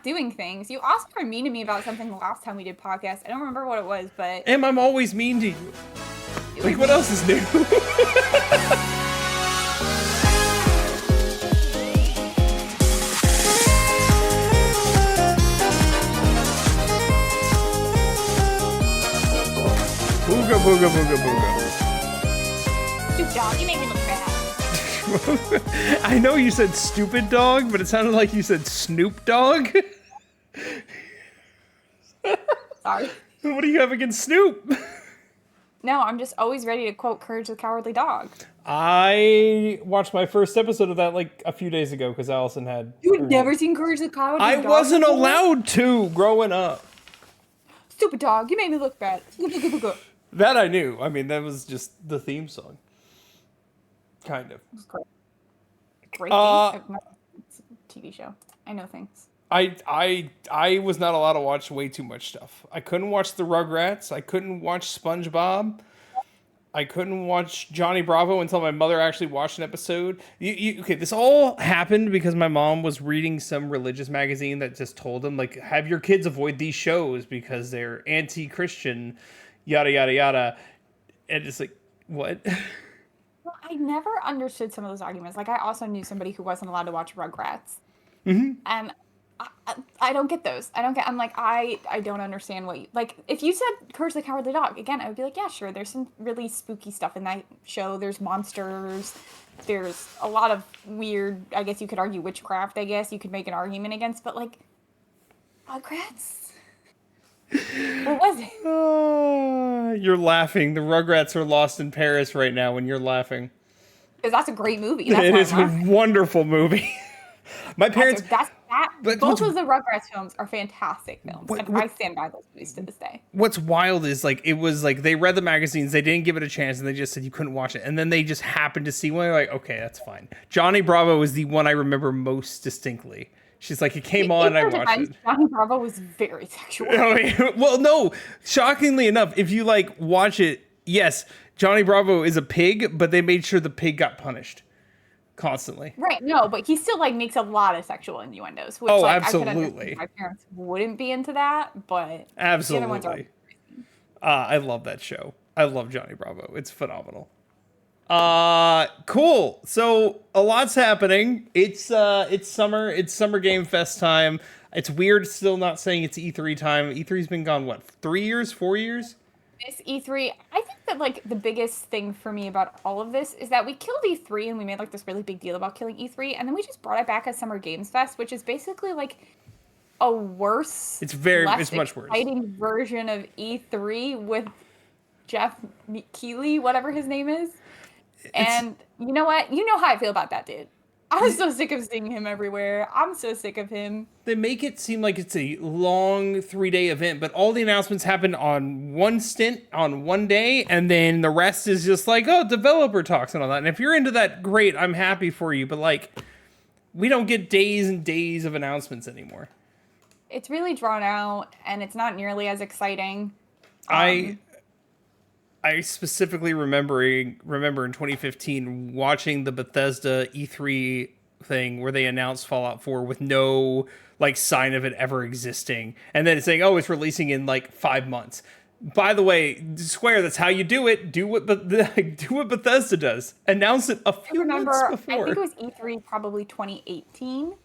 doing things. You also were mean to me about something the last time we did podcast. I don't remember what it was, but... Em, I'm always mean to you. Like, what else is new? Booga, booga, booga, booga. Stupid dog, you make me look bad. I know you said stupid dog, but it sounded like you said Snoop Dogg. Sorry. What do you have against Snoop? No, I'm just always ready to quote Courage the Cowardly Dog. I watched my first episode of that like a few days ago because Allison had... You had never seen Courage the Cowardly Dog? I wasn't allowed to growing up. Stupid dog, you made me look bad. That I knew. I mean, that was just the theme song. Kind of. Great theme. It's a TV show. I know things. I was not allowed to watch way too much stuff. I couldn't watch the Rugrats. I couldn't watch SpongeBob. I couldn't watch Johnny Bravo until my mother actually watched an episode. Okay, this all happened because my mom was reading some religious magazine that just told them, like, have your kids avoid these shows because they're anti-Christian, yada, yada, yada. And it's like, what? Well, I never understood some of those arguments. Like, I also knew somebody who wasn't allowed to watch Rugrats. Mm-hmm. And I don't get those. I'm like, I don't understand what you... Like, if you said Courage the Cowardly Dog, again, I would be like, yeah, sure, there's some really spooky stuff in that show. There's monsters. There's a lot of weird, I guess you could argue witchcraft, I guess. You could make an argument against, but, like, Rugrats? What was it? You're laughing. The Rugrats are lost in Paris right now when you're laughing. Because that's a great movie. It is a wonderful movie. My parents... Both of the Rugrats films are fantastic films. I stand by those movies to this day. What's wild is, like, it was like they read the magazines, they didn't give it a chance, and they just said you couldn't watch it. And then they just happened to see one. They're like, okay, that's fine. Johnny Bravo is the one I remember most distinctly. She's like, it came on, and I watched it. Johnny Bravo was very sexual. Well, no. Shockingly enough, if you, like, watch it, yes, Johnny Bravo is a pig, but they made sure the pig got punished. Constantly. Right, no, but he still, like, makes a lot of sexual innuendos. Which, like, absolutely. My parents wouldn't be into that, but... Absolutely. I love that show. I love Johnny Bravo. It's phenomenal. Cool. So, a lot's happening. It's summer. It's Summer Game Fest time. It's weird still not saying it's E3 time. E3's been gone, what, 3 years? 4 years? This E3, I think that, like, the biggest thing for me about all of this is that we killed E3 and we made, like, this really big deal about killing E3, and then we just brought it back as Summer Games Fest, which is basically, like, a worse, it's much worse, exciting version of E3 with Jeff Keighley, whatever his name is. And you know what? You know how I feel about that dude. I'm so sick of seeing him everywhere. I'm so sick of him. They make it seem like it's a long 3-day event, but all the announcements happen on one stint, on one day, and then the rest is just like, oh, developer talks and all that. And if you're into that, great, I'm happy for you. But, like, we don't get days and days of announcements anymore. It's really drawn out, and it's not nearly as exciting. I specifically remember in 2015 watching the Bethesda E3 thing where they announced Fallout 4 with no, like, sign of it ever existing, and then saying, oh, it's releasing in, like, 5 months. By the way, Square, that's how you do it. Do what Bethesda does. Announce it a few months before. I think it was E3 probably 2018.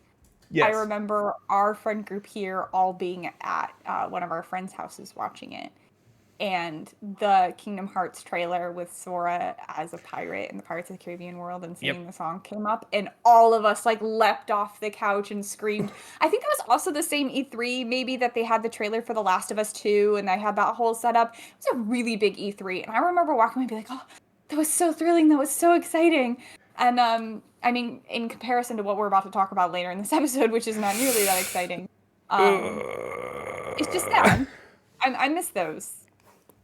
Yes. I remember our friend group here all being at one of our friends' houses watching it. And the Kingdom Hearts trailer with Sora as a pirate in the Pirates of the Caribbean world and singing the song came up, and all of us, like, leapt off the couch and screamed. I think that was also the same E3, maybe, that they had the trailer for The Last of Us 2, and they had that whole setup. It was a really big E3, and I remember walking and be like, oh, that was so thrilling, that was so exciting. And, I mean, in comparison to what we're about to talk about later in this episode, which is not nearly that exciting, it's just sad. I miss those.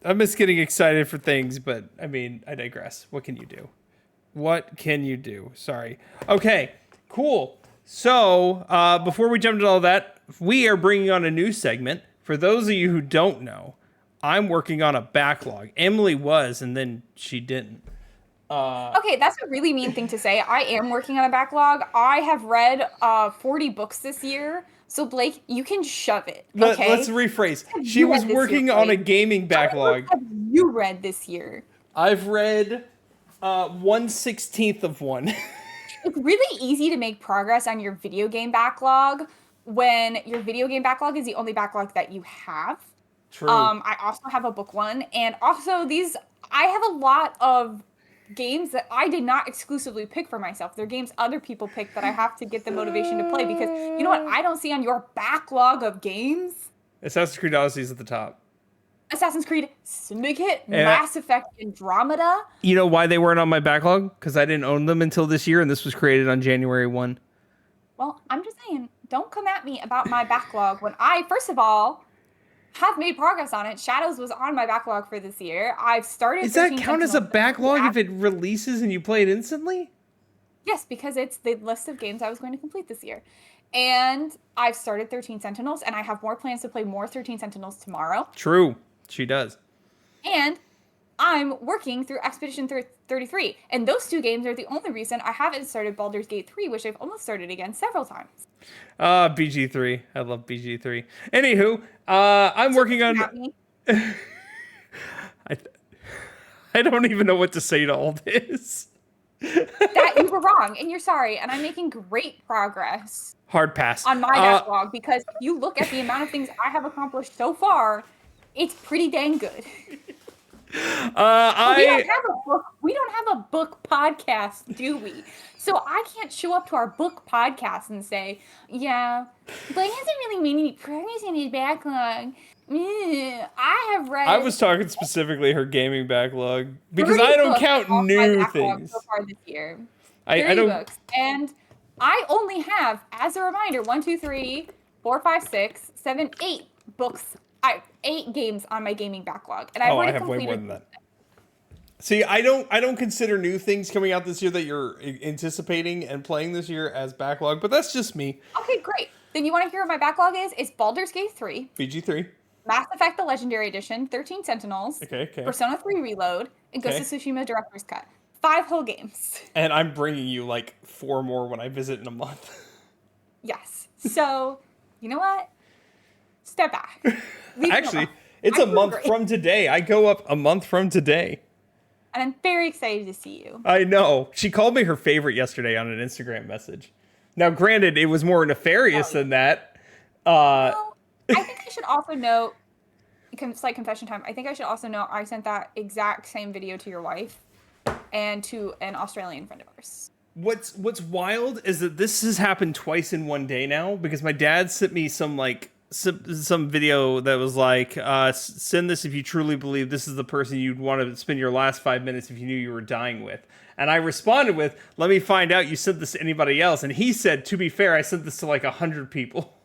I miss getting excited for things, but, I mean, I digress. What can you do? What can you do? Sorry. Okay, cool. So, before we jump into all that, we are bringing on a new segment. For those of you who don't know, I'm working on a backlog. Emily was, and then she didn't. Okay, that's a really mean thing to say. I am working on a backlog. I have read 40 books this year. So Blake, you can shove it, okay? Let's rephrase. What have She you was read this year, working on a Blake? gaming How many backlog. books have you read this year? I've read 1/16 of one. It's really easy to make progress on your video game backlog when your video game backlog is the only backlog that you have. True. I also have a book one, and also I have a lot of games that I did not exclusively pick for myself. They're games other people pick that I have to get the motivation to play because you know what I don't see on your backlog of games? Assassin's Creed Odyssey is at the top. Assassin's Creed Syndicate, And Mass Effect Andromeda. you know why they weren't on my backlog? Because I didn't own them until this year, and this was created on January 1. Well, I'm just saying, don't come at me about my backlog when I, first of all, have made progress on it. Shadows was on my backlog for this year. I've started. Does that 13 count as a Sentinels. backlog if it releases and you play it instantly? Yes, because it's the list of games I was going to complete this year. And I've started 13 Sentinels, and I have more plans to play more 13 Sentinels tomorrow. True. She does. And I'm working through Expedition 33. And those two games are the only reason I haven't started Baldur's Gate 3, which I've almost started again several times. BG3. I love BG3. Anywho, I'm working on... I don't even know what to say to all this. That you were wrong, and you're sorry, and I'm making great progress. Hard pass. On my backlog, because if you look at the amount of things I have accomplished so far, it's pretty dang good. We don't have a book podcast, do we? So I can't show up to our book podcast and say, yeah, Blake hasn't really made any progress in his backlog. I have read... I was talking specifically her gaming backlog because I don't count new things. So far this year. I don't... books. And I only have, as a reminder, 1, 2, 3, 4, 5, 6, 7, 8 books. 8 games on my gaming backlog, and I have way more than that. See, I don't consider new things coming out this year that you're anticipating and playing this year as backlog, but that's just me. Okay, great. Then you want to hear what my backlog is? It's Baldur's Gate 3, BG3, Mass Effect: The Legendary Edition, 13 Sentinels, okay, Persona 3 Reload, and Ghost of Tsushima Director's Cut. 5 whole games. And I'm bringing you like 4 more when I visit in a month. Yes. So, you know what? Step back. Actually, it's a month from today. I go up a month from today. And I'm very excited to see you. I know. She called me her favorite yesterday on an Instagram message. Now, granted, it was more nefarious than that. Well, I think I should also note, slight confession time, I think I should also note I sent that exact same video to your wife and to an Australian friend of ours. What's wild is that this has happened twice in one day now because my dad sent me some video that was like, send this if you truly believe this is the person you'd want to spend your last 5 minutes if you knew you were dying with. And I responded with, let me find out you sent this to anybody else. And he said, to be fair, I sent this to like 100 people.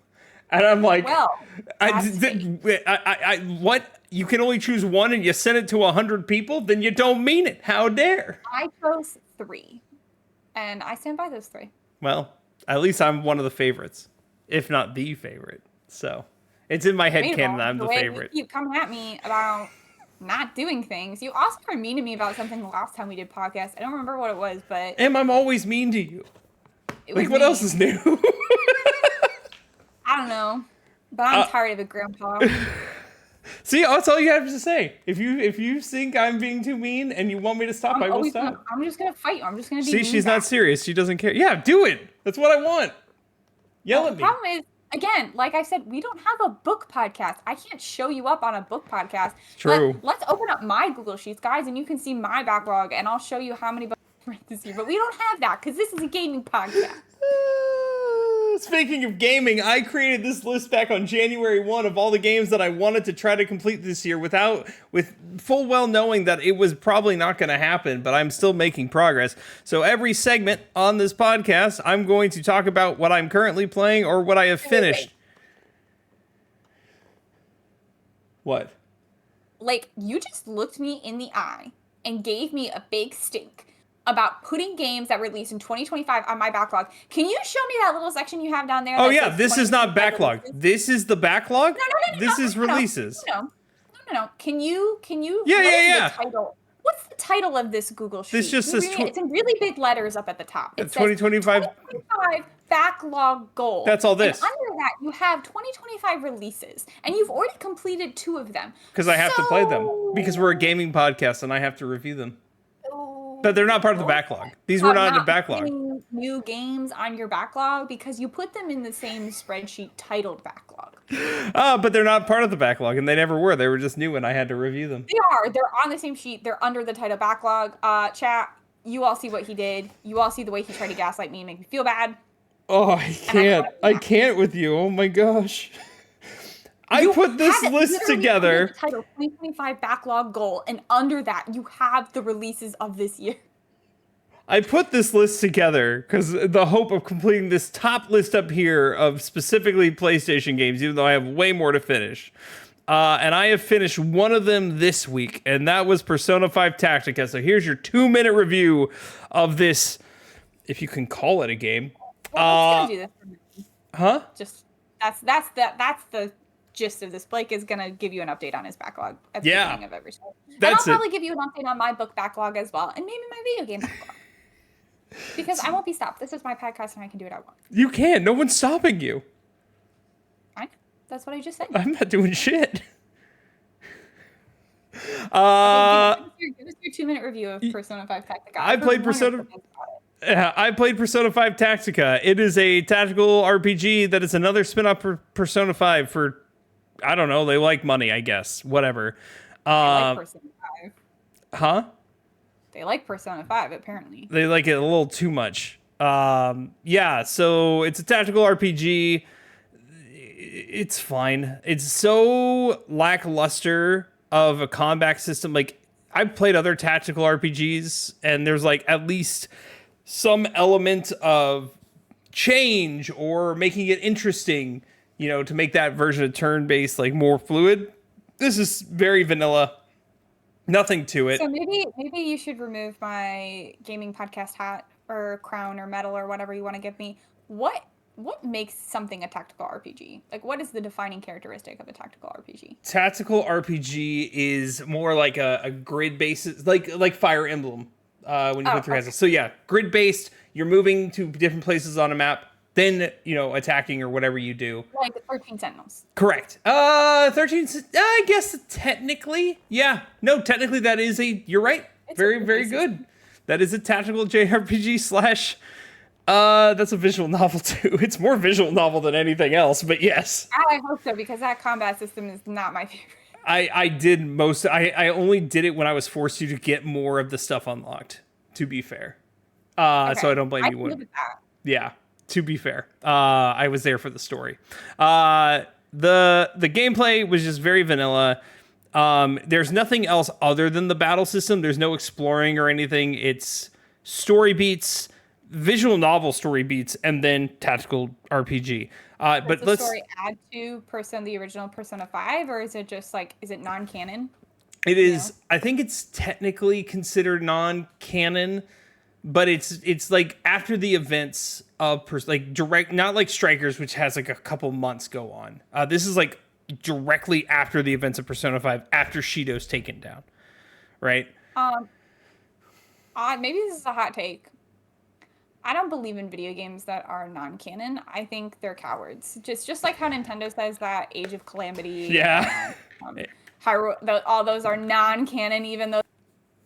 And I'm like, well, what? You can only choose one and you sent it to 100 people? Then you don't mean it. How dare? I chose 3. And I stand by those 3. Well, at least I'm one of the favorites, if not the favorite. So it's in my head canon that I'm the favorite. You keep coming at me about not doing things. You also were mean to me about something the last time we did podcast. I don't remember what it was, but... I'm always mean to you. Like, what mean. else is new? I don't know. But I'm tired of it, Grandpa. See, that's all you have to say. If you think I'm being too mean and you want me to stop, I will stop. I'm just going to fight you. I'm just going to be See, she's not serious. She doesn't care. Yeah, do it. That's what I want. Yell at me. The problem is, again, like I said, we don't have a book podcast. I can't show you up on a book podcast. True. Let's open up my Google Sheets, guys, and you can see my backlog, and I'll show you how many books I read this year. But we don't have that, because this is a gaming podcast. Speaking of gaming, I created this list back on January 1 of all the games that I wanted to try to complete this year with full well knowing that it was probably not going to happen, but I'm still making progress. So every segment on this podcast, I'm going to talk about what I'm currently playing or what I have finished. What? Like, you just looked me in the eye and gave me a big stink about putting games that released in 2025 on my backlog. Can you show me that little section you have down there? Oh yeah, this is not backlog. This is the backlog? No. This is releases. No. Can you? Yeah. The title? What's the title of this Google sheet? This just says... it's in really big letters up at the top. It says 2025... backlog goal. That's all this. And under that, you have 2025 releases, and you've already completed 2 of them. Because I have to play them. Because we're a gaming podcast and I have to review them. But they're not part of the backlog. These were not in the backlog. New games on your backlog because you put them in the same spreadsheet titled backlog. But they're not part of the backlog, and they never were. They were just new, and I had to review them. They are. They're on the same sheet. They're under the title backlog. Chat, you all see what he did. You all see the way he tried to gaslight me and make me feel bad. Oh, I can't. I can't with you. Oh my gosh. I put this list together. The title 2025 backlog goal, and under that you have the releases of this year. I put this list together because the hope of completing this top list up here of specifically PlayStation games, even though I have way more to finish. And I have finished one of them this week, and that was Persona 5 Tactica. So here's your 2-minute review of this, if you can call it a game. Well, do this. Huh? Just that's the gist of this. Blake is gonna give you an update on his backlog at the beginning of every show. And I'll probably give you an update on my book backlog as well, and maybe my video game backlog. Because I won't be stopped. This is my podcast, and I can do what I want. You can. No one's stopping you. That's what I just said. I'm not doing shit. Give us your 2-minute review of Persona 5 Tactica. I played Persona 5 Tactica. It is a tactical RPG that is another spin-off for Persona 5 for, I don't know, they like money, I guess. Whatever. They like Persona 5. Huh? They like Persona 5, apparently. They like it a little too much. Yeah, so it's a tactical RPG. It's fine. It's so lackluster of a combat system. Like, I've played other tactical RPGs, and there's like at least some element of change or making it interesting, you know, to make that version of turn-based like more fluid. This is very vanilla. Nothing to it. So maybe you should remove my gaming podcast hat or crown or medal or whatever you want to give me. What makes something a tactical RPG? Like, what is the defining characteristic of a tactical RPG? Tactical RPG is more like a grid based, like Fire Emblem. When you put through hands. So yeah, grid based. You're moving to different places on a map, then attacking or whatever you do. Like the 13 Sentinels. Correct. 13. I guess technically, yeah. No, technically that is you're right. It's very good. That is a tactical JRPG slash. That's a visual novel too. It's more visual novel than anything else, but yes. I hope so, because that combat system is not my favorite. I did most. I only did it when I was forced to get more of the stuff unlocked. To be fair, okay. So I don't blame you. Yeah, to be fair, I was there for the story. The gameplay was just very vanilla. There's nothing else other than the battle system. There's no exploring or anything. It's story beats, visual novel story beats, and then tactical RPG. But does the story add to the original Persona 5, or is it just is it non-canon? It is. I think it's technically considered non-canon, but it's like after the events of direct, not like Strikers, which has like a couple months go on. This is like directly after the events of Persona 5, after Shido's taken down, right? Maybe this is a hot take. I don't believe in video games that are non-canon. I think they're cowards. Just like how Nintendo says that Age of Calamity. Yeah. All those are non-canon, even though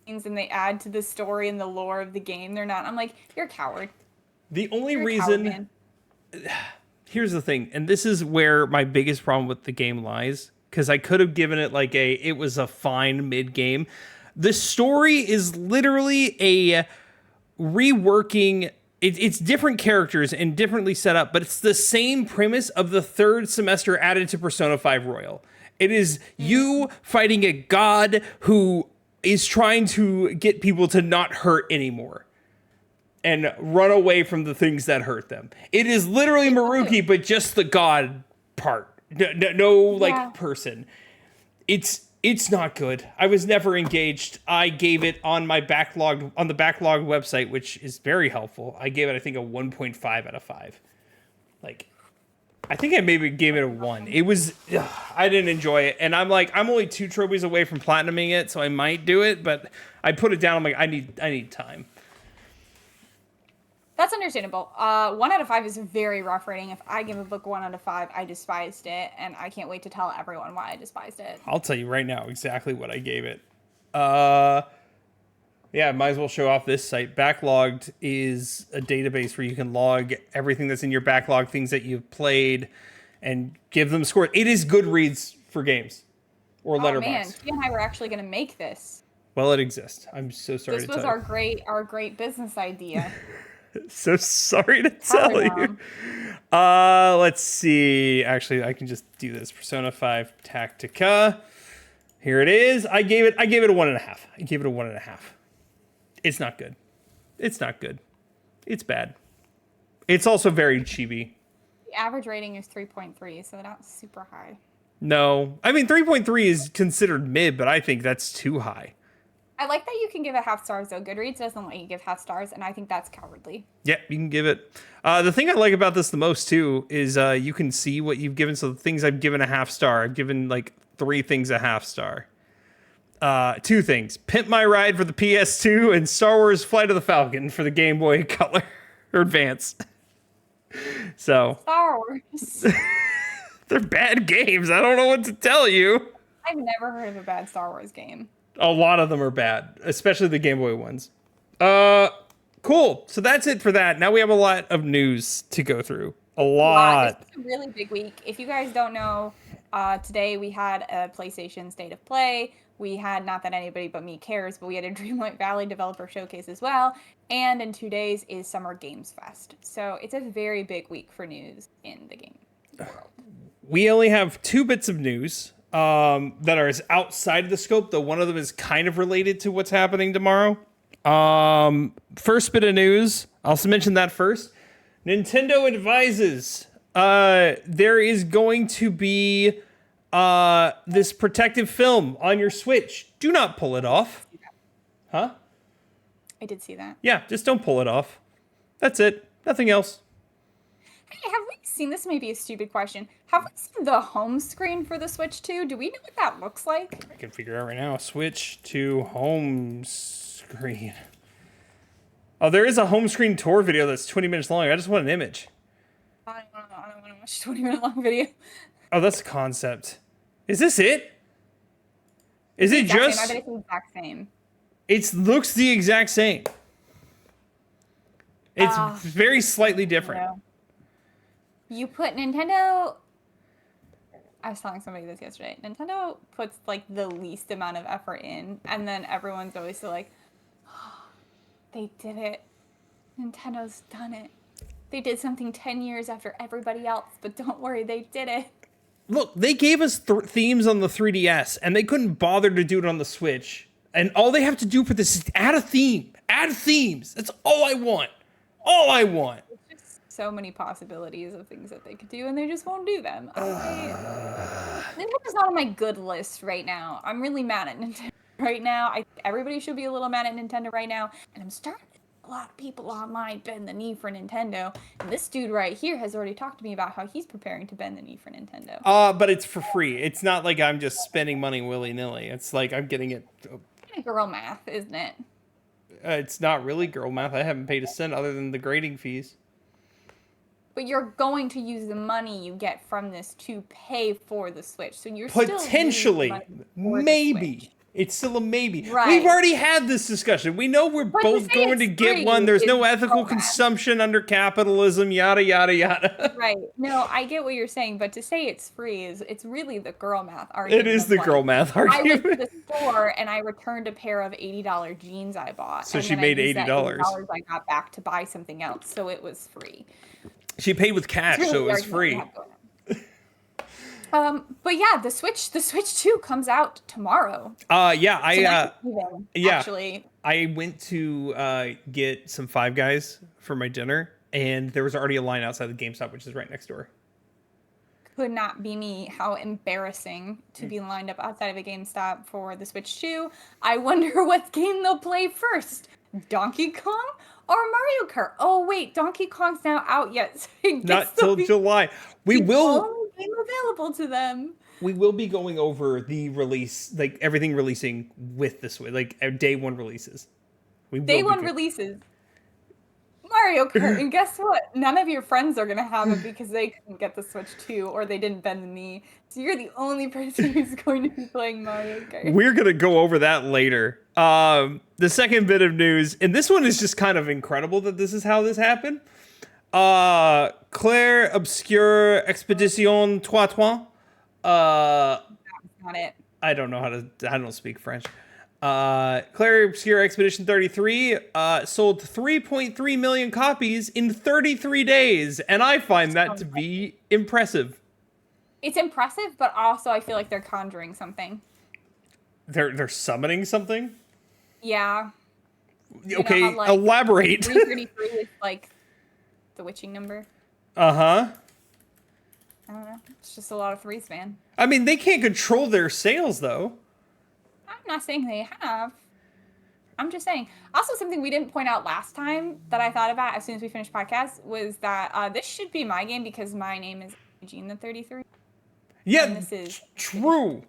and they add to the story and the lore of the game. They're not. I'm like, you're a coward. The only reason. Here's the thing, and this is where my biggest problem with the game lies, because I could have given it it was a fine mid-game. The story is literally a reworking. It's different characters and differently set up, but it's the same premise of the third semester added to Persona 5 Royal. It is you fighting a god who is trying to get people to not hurt anymore and run away from the things that hurt them. It is literally Maruki, but just the god part. No person. It's not good. I was never engaged. I gave it on the backlog website, which is very helpful. I gave it, I think, a 1.5 out of 5. I think I maybe gave it a 1. It was, I didn't enjoy it. And I'm only 2 trophies away from platinuming it, so I might do it, but I put it down. I'm like, I need time. That's understandable. 1 out of 5 is a very rough rating. If I give a book 1 out of 5, I despised it, and I can't wait to tell everyone why I despised it. I'll tell you right now exactly what I gave it. Uh, yeah, might as well show off this site. Backlogged is a database where you can log everything that's in your backlog, things that you've played, and give them scores. It is Goodreads for games or Oh man, Letterboxd. she and I were actually going to make this. Well, it exists. I'm so sorry This to was tell our great business idea. you. So sorry to Tell tell her, you. Mom. Let's see. Actually, I can just do this. Persona 5 Tactica. Here it is. I gave it a 1.5. I gave it a 1.5. It's not good. It's not good. It's bad. It's also very chibi. The average rating is 3.3, so not super high. No. I mean, 3.3 is considered mid, but I think that's too high. I like that you can give it half stars, though. Goodreads doesn't let you give half stars, and I think that's cowardly. Yeah, you can give it. The thing I like about this the most, too, is you can see what you've given. So the things I've given a half star, I've given like 3 things a half star. 2 things. Pimp My Ride for the PS2 and Star Wars Flight of the Falcon for the Game Boy Color or Advance. So Star Wars. they're bad games. I don't know what to tell you. I've never heard of a bad Star Wars game. A lot of them are bad, especially the Game Boy ones. Cool. So that's it for that. Now we have a lot of news to go through. A lot. This is a really big week. If you guys don't know, today we had a PlayStation State of Play. We had, not that anybody but me cares, but we had a Dreamlight Valley Developer Showcase as well. And in 2 days is Summer Games Fest. So it's a very big week for news in the game world. We only have 2 bits of news that are outside of the scope, though one of them is kind of related to what's happening tomorrow. First bit of news, I'll also mention that first. Nintendo advises there is going to be this protective film on your Switch. Do not pull it off. Huh? I did see that. Yeah, just don't pull it off. That's it. Nothing else. Hey, have we seen, this may be a stupid question, have we seen the home screen for the Switch 2? Do we know what that looks like? I can figure out right now. Switch to home screen. Oh, there is a home screen tour video that's 20 minutes long. I just want an image. I don't want to watch a 20-minute long video. Oh, that's a concept. Is this it? Is it just... I bet it's the exact same. It looks the exact same. It's very slightly different. No. You put Nintendo... I was telling somebody this yesterday. Nintendo puts, like, the least amount of effort in, and then everyone's always so like, oh, they did it. Nintendo's done it. They did something 10 years after everybody else, but don't worry, they did it. Look, they gave us themes on the 3DS, and they couldn't bother to do it on the Switch. And all they have to do for this is add a theme. Add themes. That's all I want. All I want. There's just so many possibilities of things that they could do, and they just won't do them. Nintendo's not on my good list right now. I'm really mad at Nintendo right now. Everybody should be a little mad at Nintendo right now, and I'm starting to see a lot of people online bend the knee for Nintendo. And this dude right here has already talked to me about how he's preparing to bend the knee for Nintendo. But it's for free. It's not like I'm just spending money willy-nilly. It's like I'm getting it. Girl math, isn't it? It's not really girl math. I haven't paid a cent other than the grading fees. But you're going to use the money you get from this to pay for the Switch. So you're potentially, maybe. It's still a maybe. Right. We've already had this discussion. We know we're both going to get one. There's no ethical consumption under capitalism, yada, yada, yada. Right. No, I get what you're saying, but to say it's free it's really the girl math argument. It is the girl math argument. I went to the store and I returned a pair of $80 jeans I bought. So she made $80. $80 I got back to buy something else, so it was free. She paid with cash, really, so it was free. But yeah, the Switch 2 comes out tomorrow. Actually, I went to get some Five Guys for my dinner, and there was already a line outside the GameStop, which is right next door. Could not be me. How embarrassing to be lined up outside of a GameStop for the Switch 2. I wonder what game they'll play first. Donkey Kong or Mario Kart? Oh wait, Donkey Kong's now out yet. So not till July. We will game available to them. We will be going over the release, like everything releasing with the Switch, like day one releases. Day one releases. Mario Kart. And guess what? None of your friends are gonna have it because they couldn't get the Switch too, or they didn't bend the knee. So you're the only person who's going to be playing Mario Kart. We're gonna go over that later. The second bit of news, and this one is just kind of incredible that this is how this happened. Claire Obscure Expedition Trois Trois. That's not it. I don't know how to. I don't speak French. Claire Obscure Expedition 33 sold 3.3 million copies in 33 days, and I find that to be impressive. It's impressive, but also I feel like they're conjuring something. They're summoning something. Yeah. Okay, how, like, elaborate. 333 is like the witching number. Uh-huh. I don't know. It's just a lot of threes, man. I mean, they can't control their sales, though. I'm not saying they have. I'm just saying. Also, something we didn't point out last time that I thought about as soon as we finished podcast was that this should be my game because my name is Eugene the 33. Yeah, And this is true.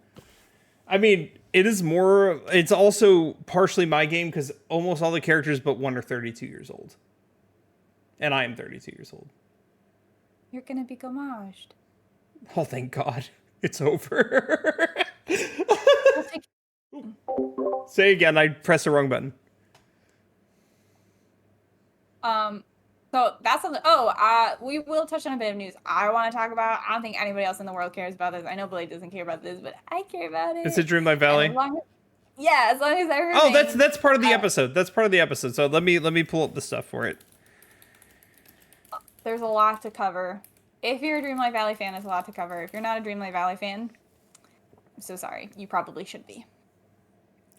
I mean, it's also partially my game because almost all the characters but one are 32 years old. And I am 32 years old. You're gonna be gommaged. Oh, thank God. It's over. We'll take Say again, I pressed the wrong button. So that's something. We will touch on a bit of news I want to talk about. I don't think anybody else in the world cares about this. I know Blade doesn't care about this, but I care about it. Is it Dreamlight Valley? As long as I remain. Oh, that's part of the episode. That's part of the episode. So let me pull up the stuff for it. There's a lot to cover. If you're a Dreamlight Valley fan, there's a lot to cover. If you're not a Dreamlight Valley fan, I'm so sorry. You probably should be.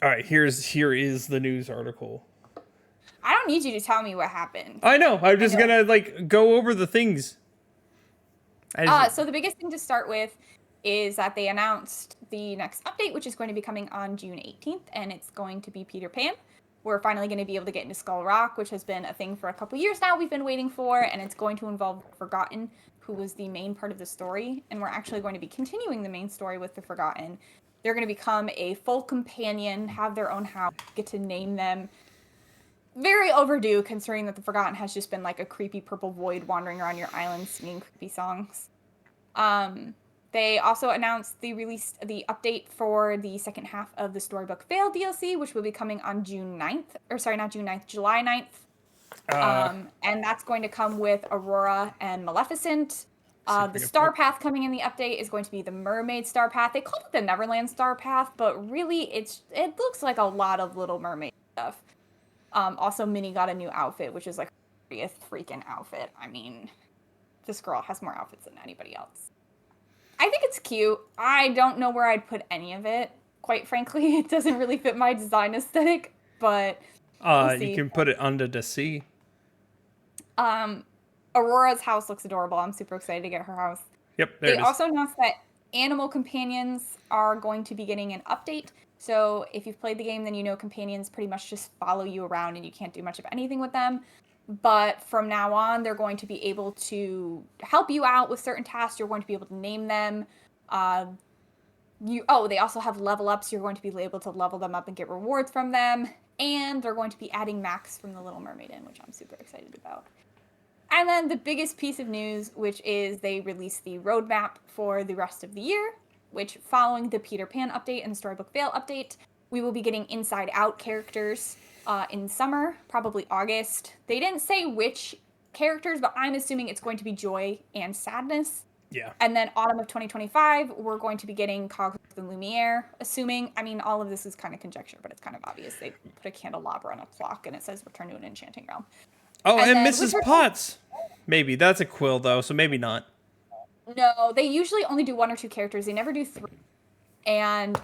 All right, here is the news article. I don't need you to tell me what happened. I know. I'm just gonna go over the things. So the biggest thing to start with is that they announced the next update, which is going to be coming on June 18th, and it's going to be Peter Pan. We're finally going to be able to get into Skull Rock, which has been a thing for a couple years now we've been waiting for, and it's going to involve Forgotten, who was the main part of the story, and we're actually going to be continuing the main story with the Forgotten. They're going to become a full companion, have their own house, get to name them. Very overdue, considering that the Forgotten has just been like a creepy purple void wandering around your island singing creepy songs. They also announced the update for the second half of the Storybook Fail DLC, which will be coming on July 9th. And that's going to come with Aurora and Maleficent. The Star Path coming in the update is going to be the Mermaid Star Path. They called it the Neverland Star Path, but really it looks like a lot of Little Mermaid stuff. Also, Minnie got a new outfit, which is like her 30th freaking outfit. I mean, this girl has more outfits than anybody else. I think it's cute. I don't know where I'd put any of it. Quite frankly, it doesn't really fit my design aesthetic, but we'll see. You can put it under the sea. Aurora's house looks adorable. I'm super excited to get her house. Yep, there it is. They also announced that animal companions are going to be getting an update. So if you've played the game, then you know companions pretty much just follow you around and you can't do much of anything with them. But from now on, they're going to be able to help you out with certain tasks. You're going to be able to name them. They also have level ups. You're going to be able to level them up and get rewards from them. And they're going to be adding Max from The Little Mermaid in, which I'm super excited about. And then the biggest piece of news, which is they released the roadmap for the rest of the year, which following the Peter Pan update and the Storybook Fail update, we will be getting Inside Out characters in summer, probably August. They didn't say which characters, but I'm assuming it's going to be Joy and Sadness. Yeah. And then autumn of 2025, we're going to be getting Cogs and Lumiere, assuming, I mean, all of this is kind of conjecture, but it's kind of obvious. They put a candelabra on a clock and it says return to an enchanting realm. Oh, and Mrs. Potts. Maybe. That's a quill, though, so maybe not. No, they usually only do 1 or 2 characters. They never do 3. And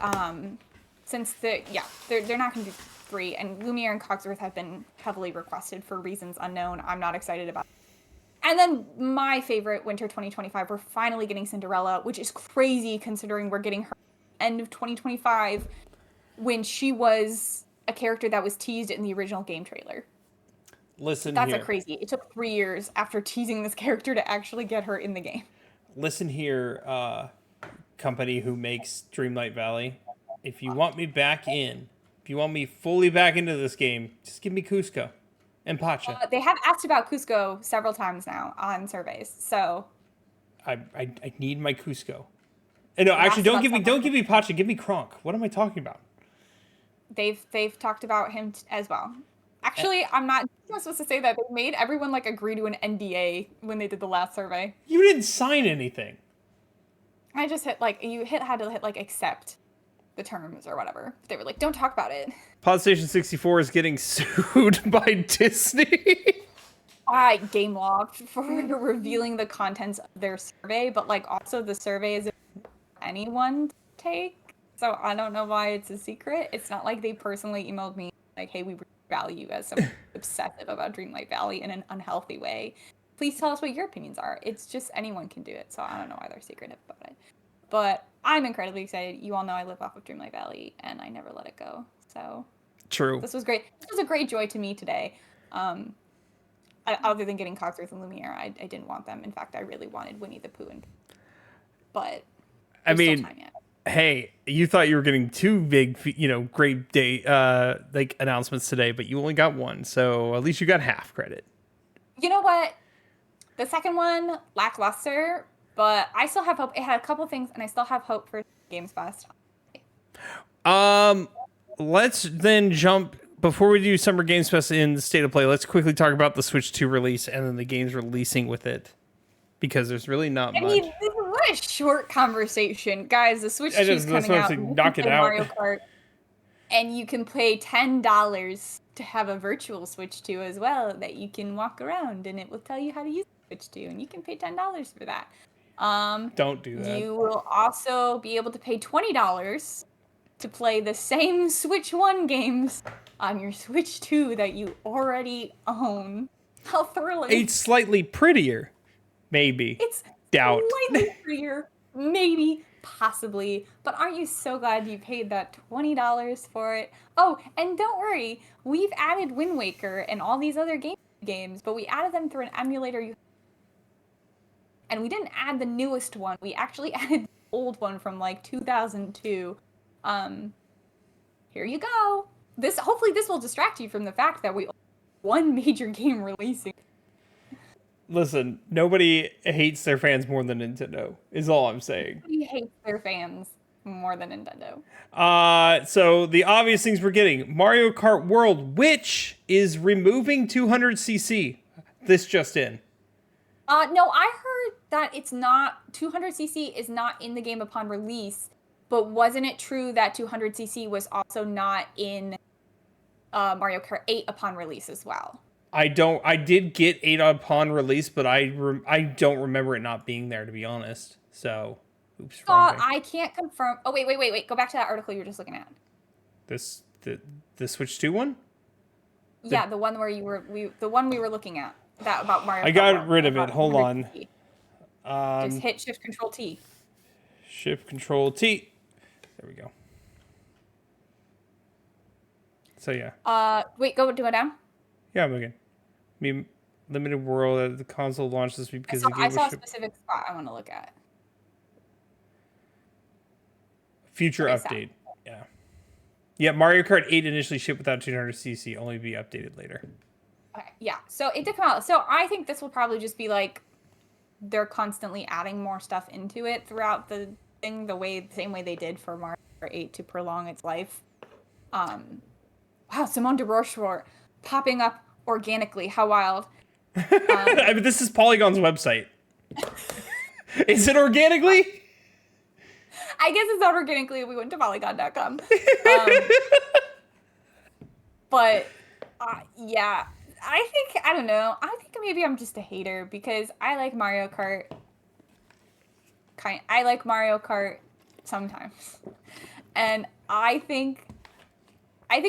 since they're not going to do 3, and Lumiere and Cogsworth have been heavily requested for reasons unknown, I'm not excited about it. And then my favorite, winter 2025, we're finally getting Cinderella, which is crazy considering we're getting her end of 2025 when she was a character that was teased in the original game trailer. That's crazy. It took 3 years after teasing this character to actually get her in the game. Listen here, company who makes Dreamlight Valley. If you want me fully back into this game, just give me Cusco. And Pacha. They have asked about Cusco several times now on surveys, so I need my Cusco. And no, they've actually, asked about don't someone. give me Pacha. Give me Kronk. What am I talking about? They've talked about him as well. Actually, I'm not supposed to say that. They made everyone like agree to an NDA when they did the last survey. You didn't sign anything. I just hit like had to hit like accept the terms or whatever. They were like, don't talk about it. Podstation 64 is getting sued by Disney. I game logged for revealing the contents of their survey, but like also the survey is anyone to take. So I don't know why it's a secret. It's not like they personally emailed me like, hey, we value you as someone obsessive about Dreamlight Valley in an unhealthy way. Please tell us what your opinions are. It's just anyone can do it. So I don't know why they're secretive about it. But I'm incredibly excited. You all know I live off of Dreamlight Valley and I never let it go. So True. this was great. This was a great joy to me today. Other than getting Cogsworth and Lumiere, I didn't want them. In fact, I really wanted Winnie the Pooh, but I there's still mean, time yet. hey, you thought you were getting two big, great day, like announcements today, but you only got one. So at least you got half credit. You know what? The second one, lackluster, but I still have hope. It had a couple things, and I still have hope for Games Fest. Let's then jump before we do Summer Games Fest in the State of Play. Let's quickly talk about the Switch 2 release and then the games releasing with it, because there's really not much. I mean, what a short conversation, guys. The Switch 2 is coming out. Knock it out. Mario Kart, and you can pay $10 to have a virtual Switch 2 as well that you can walk around, and it will tell you how to use the Switch 2, and you can pay $10 for that. Don't do that. You will also be able to pay $20 to play the same Switch 1 games on your Switch 2 that you already own. How thrilling. It's slightly prettier. Maybe. It's Doubt. slightly prettier. Maybe. Possibly. But aren't you so glad you paid that $20 for it? Oh, and don't worry. We've added Wind Waker and all these other games, but we added them through an emulator. And we didn't add the newest one. We actually added the old one from like 2002. Here you go. Hopefully this will distract you from the fact that we one major game releasing. Listen, nobody hates their fans more than Nintendo, is all I'm saying. Nobody hates their fans more than Nintendo. So the obvious things we're getting: Mario Kart World, which is removing 200cc. This just in. No, I heard that it's not 200cc is not in the game upon release, but wasn't it true that 200cc was also not in Mario Kart 8 upon release as well? I did get 8 upon release, but I don't remember it not being there, to be honest. So, oops. I can't confirm. Oh wait. Go back to that article you were just looking at. The Switch 2 one? Yeah, the one where the one we were looking at. That about Mario Kart. I got rid of it. Hold on. Just hit Shift Control T. Shift Control T. There we go. So yeah. Wait, go do it down. Yeah, I'm looking. I mean, limited world. The console launched this week because I saw a specific spot I want to look at. Future update. Yeah. Yeah, Mario Kart 8 initially shipped without 200cc, only be updated later. Okay, yeah, so it did come out. So I think this will probably just be like they're constantly adding more stuff into it throughout the thing, the same way they did for Mario Kart 8 to prolong its life. Wow, Simone de Rochefort popping up organically. How wild. I mean, this is Polygon's website. Is it organically? I guess it's not organically if we went to polygon.com. But yeah, I don't know. I think maybe I'm just a hater because I like Mario Kart. I like Mario Kart sometimes. And I think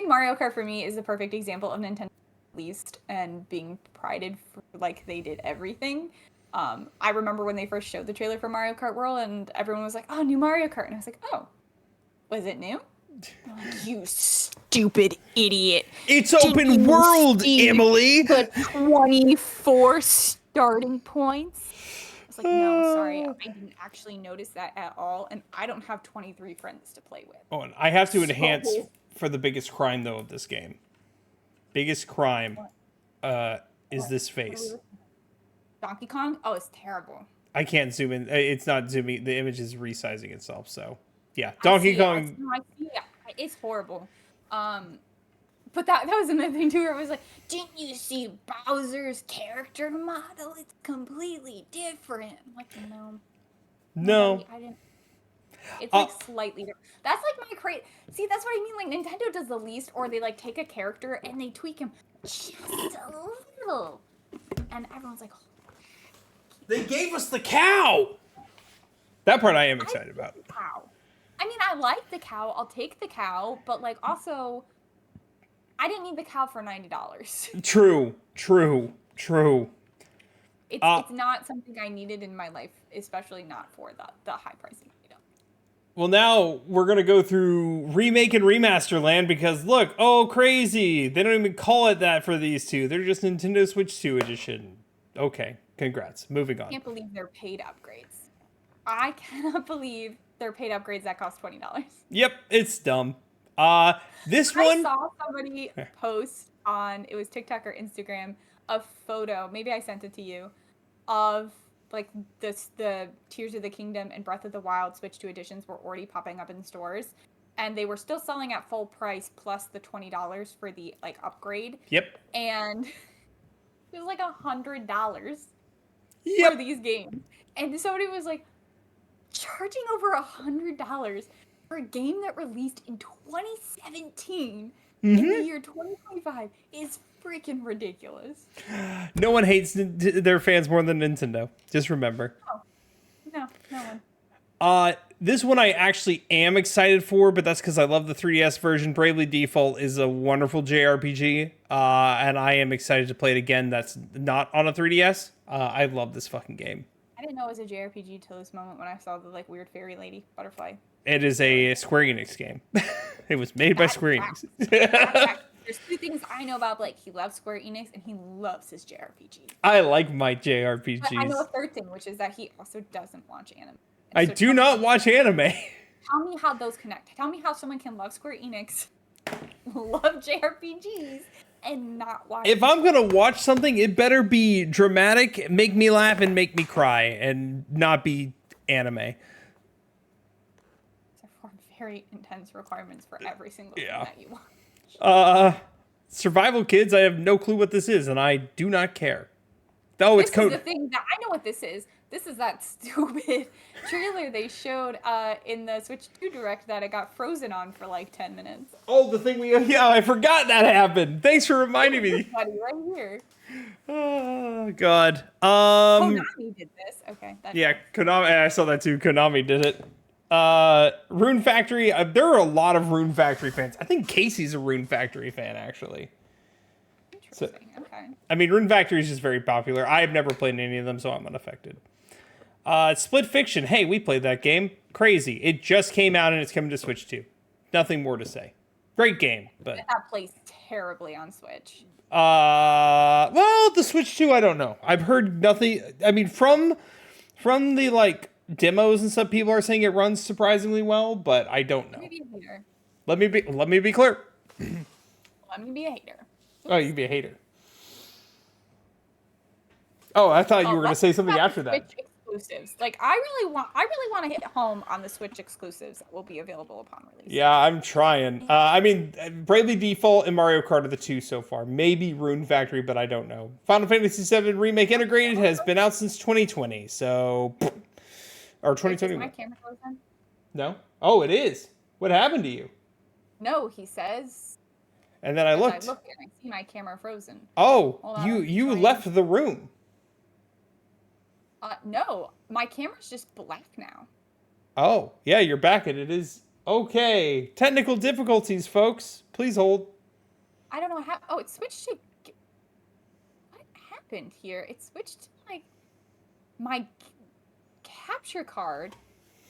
Mario Kart for me is the perfect example of Nintendo released and being prided for like they did everything. I remember when they first showed the trailer for Mario Kart World and everyone was like, oh, new Mario Kart. And I was like, oh, was it new? Like, you stupid idiot. It's open world, Emily. The 24 starting points. I was like, no, sorry. I didn't actually notice that at all. And I don't have 23 friends to play with. Oh, and I have to enhance for the biggest crime, though, of this game. Biggest crime. What? is this What are we face. looking at? Donkey Kong? Oh, it's terrible. I can't zoom in. It's not zooming. The image is resizing itself. So yeah, I Donkey see it. Kong. No, I see it. It's horrible. But that was another thing too, where it was like, didn't you see Bowser's character model? It's completely different. I'm like, no, No. I didn't. It's Uh, like slightly different. That's like my crate. See, that's what I mean. Like Nintendo does the least, or they like take a character and they tweak him just a little, and everyone's like, oh, they gave us the cow. That part I am excited about. cow. I mean, I like the cow. I'll take the cow, but like also, I didn't need the cow for $90. True. It's not something I needed in my life, especially not for the high pricing item. Well, now we're going to go through remake and remaster land because look, oh, crazy. They don't even call it that for these two. They're just Nintendo Switch 2 edition. Okay, congrats. Moving on. I can't believe they're paid upgrades. I cannot believe they're paid upgrades that cost $20. Yep, it's dumb. This I one. saw somebody post on, it was TikTok or Instagram, a photo, maybe I sent it to you, of like the Tears of the Kingdom and Breath of the Wild Switch 2 editions were already popping up in stores, and they were still selling at full price plus the $20 for the like upgrade. Yep. And it was like $100 Yep. for these games. And somebody was like, charging over $100 for a game that released in 2017 in the year 2025 is freaking ridiculous. No one hates their fans more than Nintendo. Just remember. Oh, no one. This one I actually am excited for, but that's because I love the 3DS version. Bravely Default is a wonderful JRPG, and I am excited to play it again. That's not on a 3DS. I love this fucking game. I didn't know it was a JRPG till this moment when I saw the like weird fairy lady butterfly. It is a Square Enix game. It was made by Square Enix. There's two things I know about Blake. He loves Square Enix and he loves his JRPGs. I like my JRPGs. But I know a third thing, which is that he also doesn't watch anime. I do not watch anime. Tell me how those connect. Tell me how someone can love Square Enix, love JRPGs, and not watch. If I'm gonna watch something, it better be dramatic, make me laugh, and make me cry, and not be anime. There are very intense requirements for every single thing that you watch. Survival Kids, I have no clue what this is, and I do not care. Oh, it's This is the thing that I know what this is. This is that stupid trailer they showed in the Switch 2 Direct that it got frozen on for like 10 minutes. Oh, the thing yeah, I forgot that happened. Thanks for reminding me. Buddy, right here. Oh, God. Konami did this. Okay. Yeah, Konami, I saw that too. Konami did it. Rune Factory, there are a lot of Rune Factory fans. I think Casey's a Rune Factory fan, actually. Interesting. Okay. I mean, Rune Factory is just very popular. I've never played any of them, so I'm unaffected. Split Fiction. Hey, we played that game. Crazy. It just came out and it's coming to Switch 2. Nothing more to say. Great game, but that plays terribly on Switch. Well, the Switch 2, I don't know. I've heard nothing. I mean, from the like demos and stuff, people are saying it runs surprisingly well, but I don't know. Let me be a hater. Let me be clear. Let me be a hater. Oh, you'd be a hater. Oh, I thought you were going to say something after that. Switch exclusives. Like I really want to hit home on the Switch exclusives that will be available upon release. Yeah, I'm trying. I mean, Bravely Default and Mario Kart are the two so far. Maybe Rune Factory, but I don't know. Final Fantasy VII Remake Integrated has been out since 2020, so or 2021. Is my camera frozen? No. Oh, it is. What happened to you? No, he says. And then I looked. I looked and I see my camera frozen. Oh, you left the room. No, my camera's just black now. Oh, yeah, you're back and it is okay. Technical difficulties, folks. Please hold. I don't know how. Oh, it switched to. What happened here? It switched to like my capture card,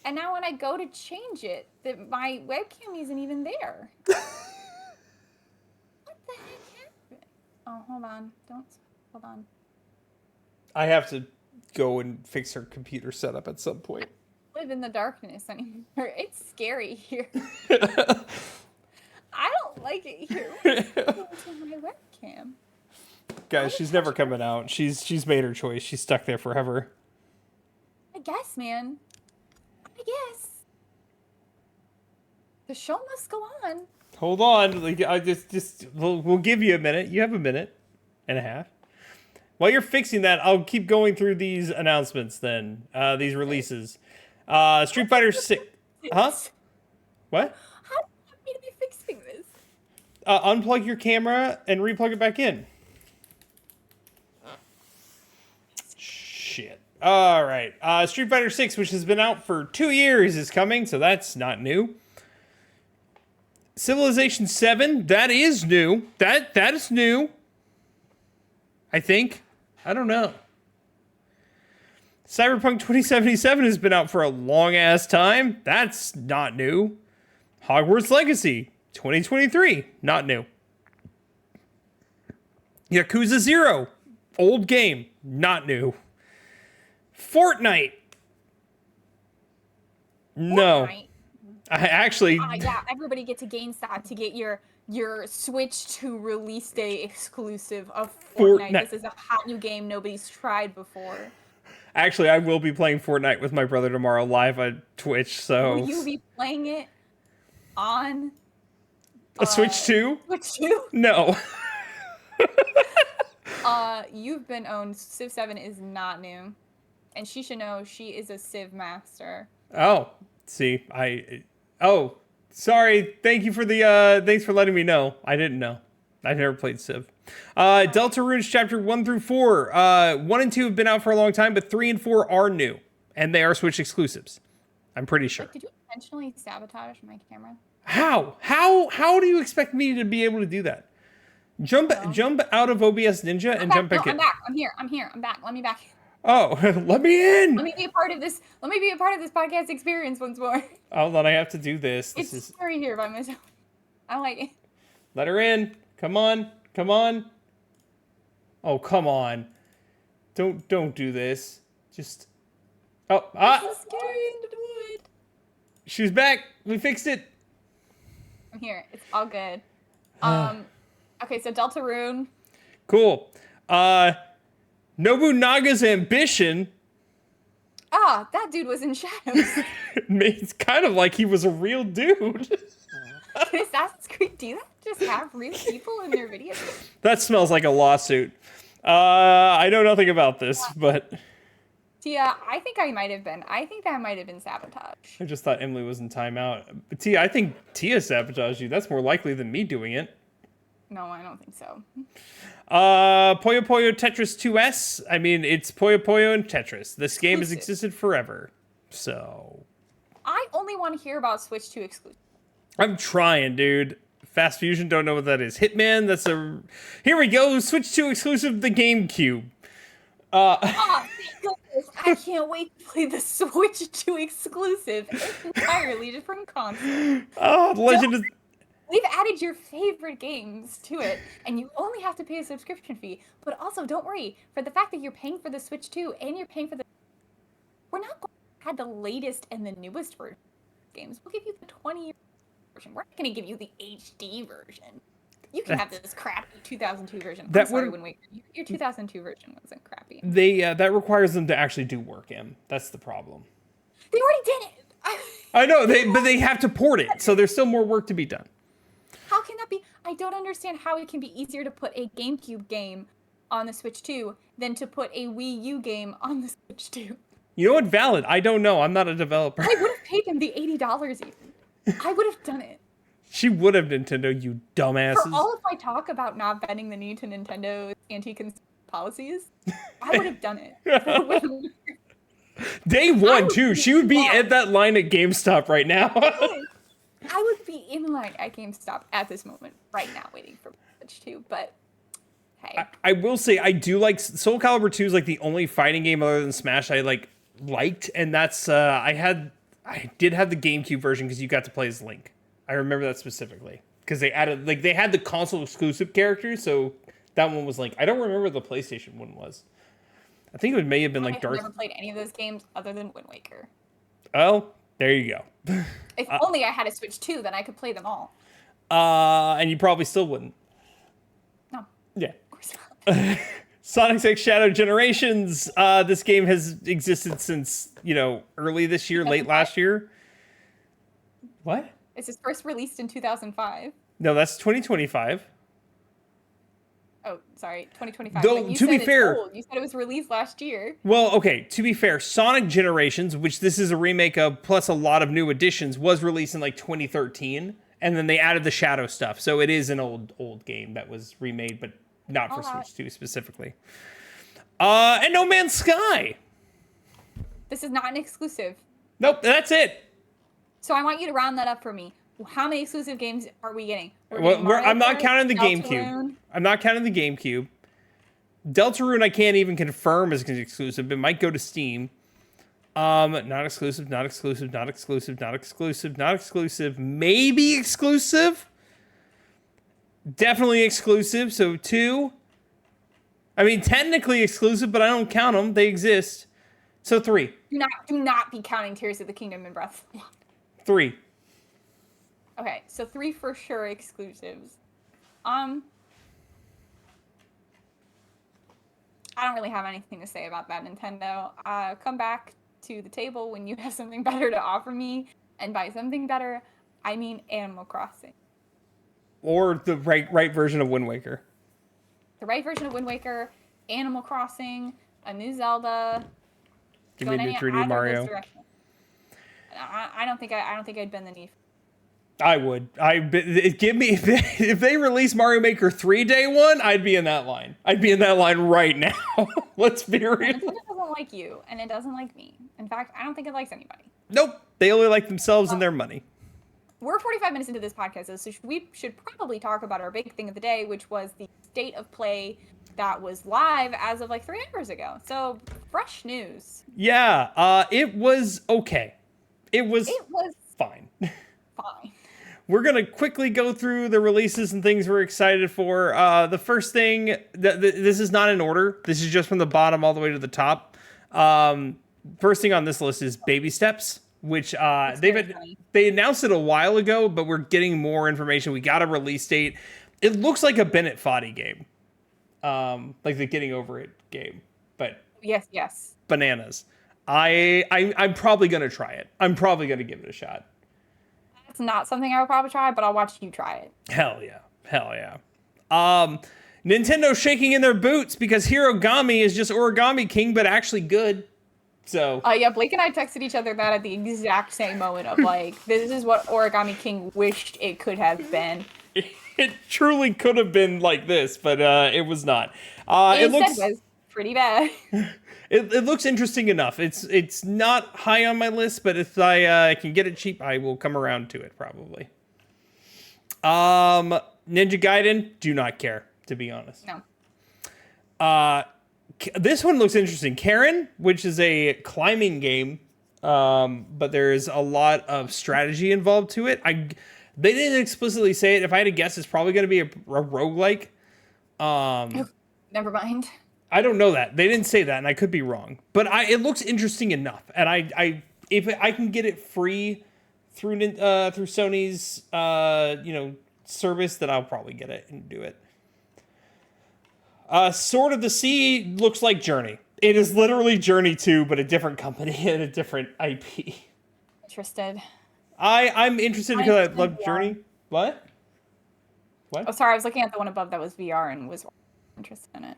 and now when I go to change it, my webcam isn't even there. What the heck happened? Oh, hold on. I have to go and fix her computer setup at some point. Live in the darkness anymore. It's scary here. I don't like it here. What's going to my webcam? Guys, she's never coming out. She's made her choice. She's stuck there forever. I guess, man. I guess. The show must go on. Hold on. Like, we'll give you a minute. You have a minute and a half. While you're fixing that, I'll keep going through these announcements then. These releases. Street Fighter 6. Huh? What? How do you want me to be fixing this? Unplug your camera and replug it back in. Shit. All right. Street Fighter 6, which has been out for 2 years, is coming, so that's not new. Civilization 7, that is new. That is new. I think. I don't know. Cyberpunk 2077 has been out for a long ass time. That's not new. Hogwarts Legacy 2023, not new. Yakuza 0, old game, not new. Fortnite. No. Fortnite. I actually Yeah, everybody get to GameStop to get your Switch 2 release day exclusive of Fortnite. This is a hot new game nobody's tried before. Actually, I will be playing Fortnite with my brother tomorrow live on Twitch, so... Will you be playing it on... a Switch 2? Switch 2? No. You've been owned. Civ 7 is not new. And she should know she is a Civ master. Oh, see, oh, sorry. Thank you for the, thanks for letting me know. I didn't know. I've never played Civ. Deltarune's Chapter 1 through 4. 1 and 2 have been out for a long time, but 3 and 4 are new. And they are Switch exclusives. I'm pretty sure. Like, did you intentionally sabotage my camera? How? How do you expect me to be able to do that? Jump out of OBS Ninja and jump back in. I'm back. I'm here. I'm back. Let me back. Oh, let me in. Let me be a part of this. Let me be a part of this podcast experience once more. Oh, then I have to do this. It's scary here by myself. I like it. Let her in. Come on. Come on. Oh, come on. Don't do this. Just. Oh, It's scary to do it. She's back. We fixed it. I'm here. It's all good. Okay, so Deltarune. Cool. Nobunaga's Ambition. Ah, that dude was in Shadows. It's kind of like he was a real dude. Can Assassin's Creed do that? Just have real people in their videos? That smells like a lawsuit. I know nothing about this, but... Tia, I think I might have been. I think that might have been sabotage. I just thought Emily was in timeout. But Tia, I think Tia sabotaged you. That's more likely than me doing it. No, I don't think so. Puyo Puyo Tetris 2S. I mean, it's Puyo Puyo and Tetris. This game has existed forever. So... I only want to hear about Switch 2 exclusive. I'm trying, dude. Fast Fusion, don't know what that is. Hitman, that's a... Here we go, Switch 2 exclusive, the GameCube. Thank goodness. I can't wait to play the Switch 2 exclusive. It's entirely different console. Oh, the Legend of... We've added your favorite games to it, and you only have to pay a subscription fee. But also, don't worry, for the fact that you're paying for the Switch 2 and you're paying for the... We're not going to add the latest and the newest version of games. We'll give you the 20-year version. We're not going to give you the HD version. You can have this crappy 2002 version. I'm sorry, Wind Waker. Your 2002 version wasn't crappy. That requires them to actually do work, Em. That's the problem. They already did it! I know, but they have to port it, so there's still more work to be done. How can that be? I don't understand how it can be easier to put a GameCube game on the Switch 2 than to put a Wii U game on the Switch 2. You know what? Valid. I don't know. I'm not a developer. I would have paid them the $80 even. I would have done it. She would have, Nintendo, you dumbasses. For all of my talk about not bending the knee to Nintendo's anti-consumer policies, I would have done it. Day one, too. She would be at that line at GameStop right now. I would be in line at GameStop at this moment right now waiting for Switch 2, but hey. I will say, I do like... Soul Calibur 2 is like the only fighting game other than Smash I liked, and that's... I did have the GameCube version because you got to play as Link. I remember that specifically. Because they added... They had the console exclusive characters, so that one was I don't remember what the PlayStation one was. I think it may have been Darth... I've never played any of those games other than Wind Waker. Oh, there you go. If only I had a Switch 2, then I could play them all. And you probably still wouldn't. No. Yeah. Of course not. Sonic 6 Shadow Generations. This game has existed since, early this year, late 2005? last year. What? It was first released in 2005. No, that's 2025. Oh, sorry, 2025. Though, But you to said be it's fair, old. You said it was released last year. well, okay, to be fair, Sonic Generations, which this is a remake of, plus a lot of new additions, was released in like 2013, and then they added the Shadow stuff. So it is an old game that was remade, but not for Switch 2 specifically. And No Man's Sky. This is not an exclusive. Nope, that's it. So I want you to round that up for me. How many exclusive games are we getting? I'm not counting the GameCube. Deltarune? I'm not counting the GameCube. Deltarune I can't even confirm is exclusive. It might go to Steam. Not exclusive, not exclusive, not exclusive, not exclusive, not exclusive. Maybe exclusive. Definitely exclusive. So 2. I mean, technically exclusive, but I don't count them. They exist. So 3. Do not be counting Tears of the Kingdom and Breath of the Wild. 3. Okay, so 3 for sure exclusives. I don't really have anything to say about that, Nintendo. Come back to the table when you have something better to offer me. And by something better, I mean Animal Crossing. Or the right version of Wind Waker. The right version of Wind Waker, Animal Crossing, a new Zelda. Give me a new 3D Mario. I don't think I'd bend the knee. I would. Give me if they release Mario Maker 3 day one, I'd be in that line. I'd be in that line right now. Let's be real. Nintendo doesn't like you, and it doesn't like me. In fact, I don't think it likes anybody. Nope. They only like themselves and their money. We're 45 minutes into this podcast, so we should probably talk about our big thing of the day, which was the state of play that was live as of like 3 hours ago. So fresh news. Yeah. It was okay. It was fine. Fine. We're going to quickly go through the releases and things we're excited for. The first thing, this is not in order. This is just from the bottom all the way to the top. First thing on this list is Baby Steps, which they announced it a while ago, but we're getting more information. We got a release date. It looks like a Bennett Foddy game. Like the Getting Over It game. But yes. Bananas. I'm probably going to try it. I'm probably going to give it a shot. It's not something I would probably try, but I'll watch you try it. Hell yeah. Nintendo's shaking in their boots because Hirogami is just Origami King, but actually good. So. Yeah, Blake and I texted each other that at the exact same moment of like, this is what Origami King wished it could have been. It truly could have been like this, but it was not. It was pretty bad. It looks interesting enough. It's not high on my list, but if I can get it cheap, I will come around to it probably. Ninja Gaiden, do not care, to be honest. No. This one looks interesting. Karen, which is a climbing game, but there's a lot of strategy involved to it. They didn't explicitly say it. If I had to guess, it's probably going to be a roguelike. Never mind. I don't know that. They didn't say that, and I could be wrong. But it looks interesting enough, and if I can get it free through Sony's service, then I'll probably get it and do it. Sword of the Sea looks like Journey. It is literally Journey 2, but a different company and a different IP. Interested. I'm interested because I love Journey. What? Oh, sorry. I was looking at the one above that was VR and was interested in it.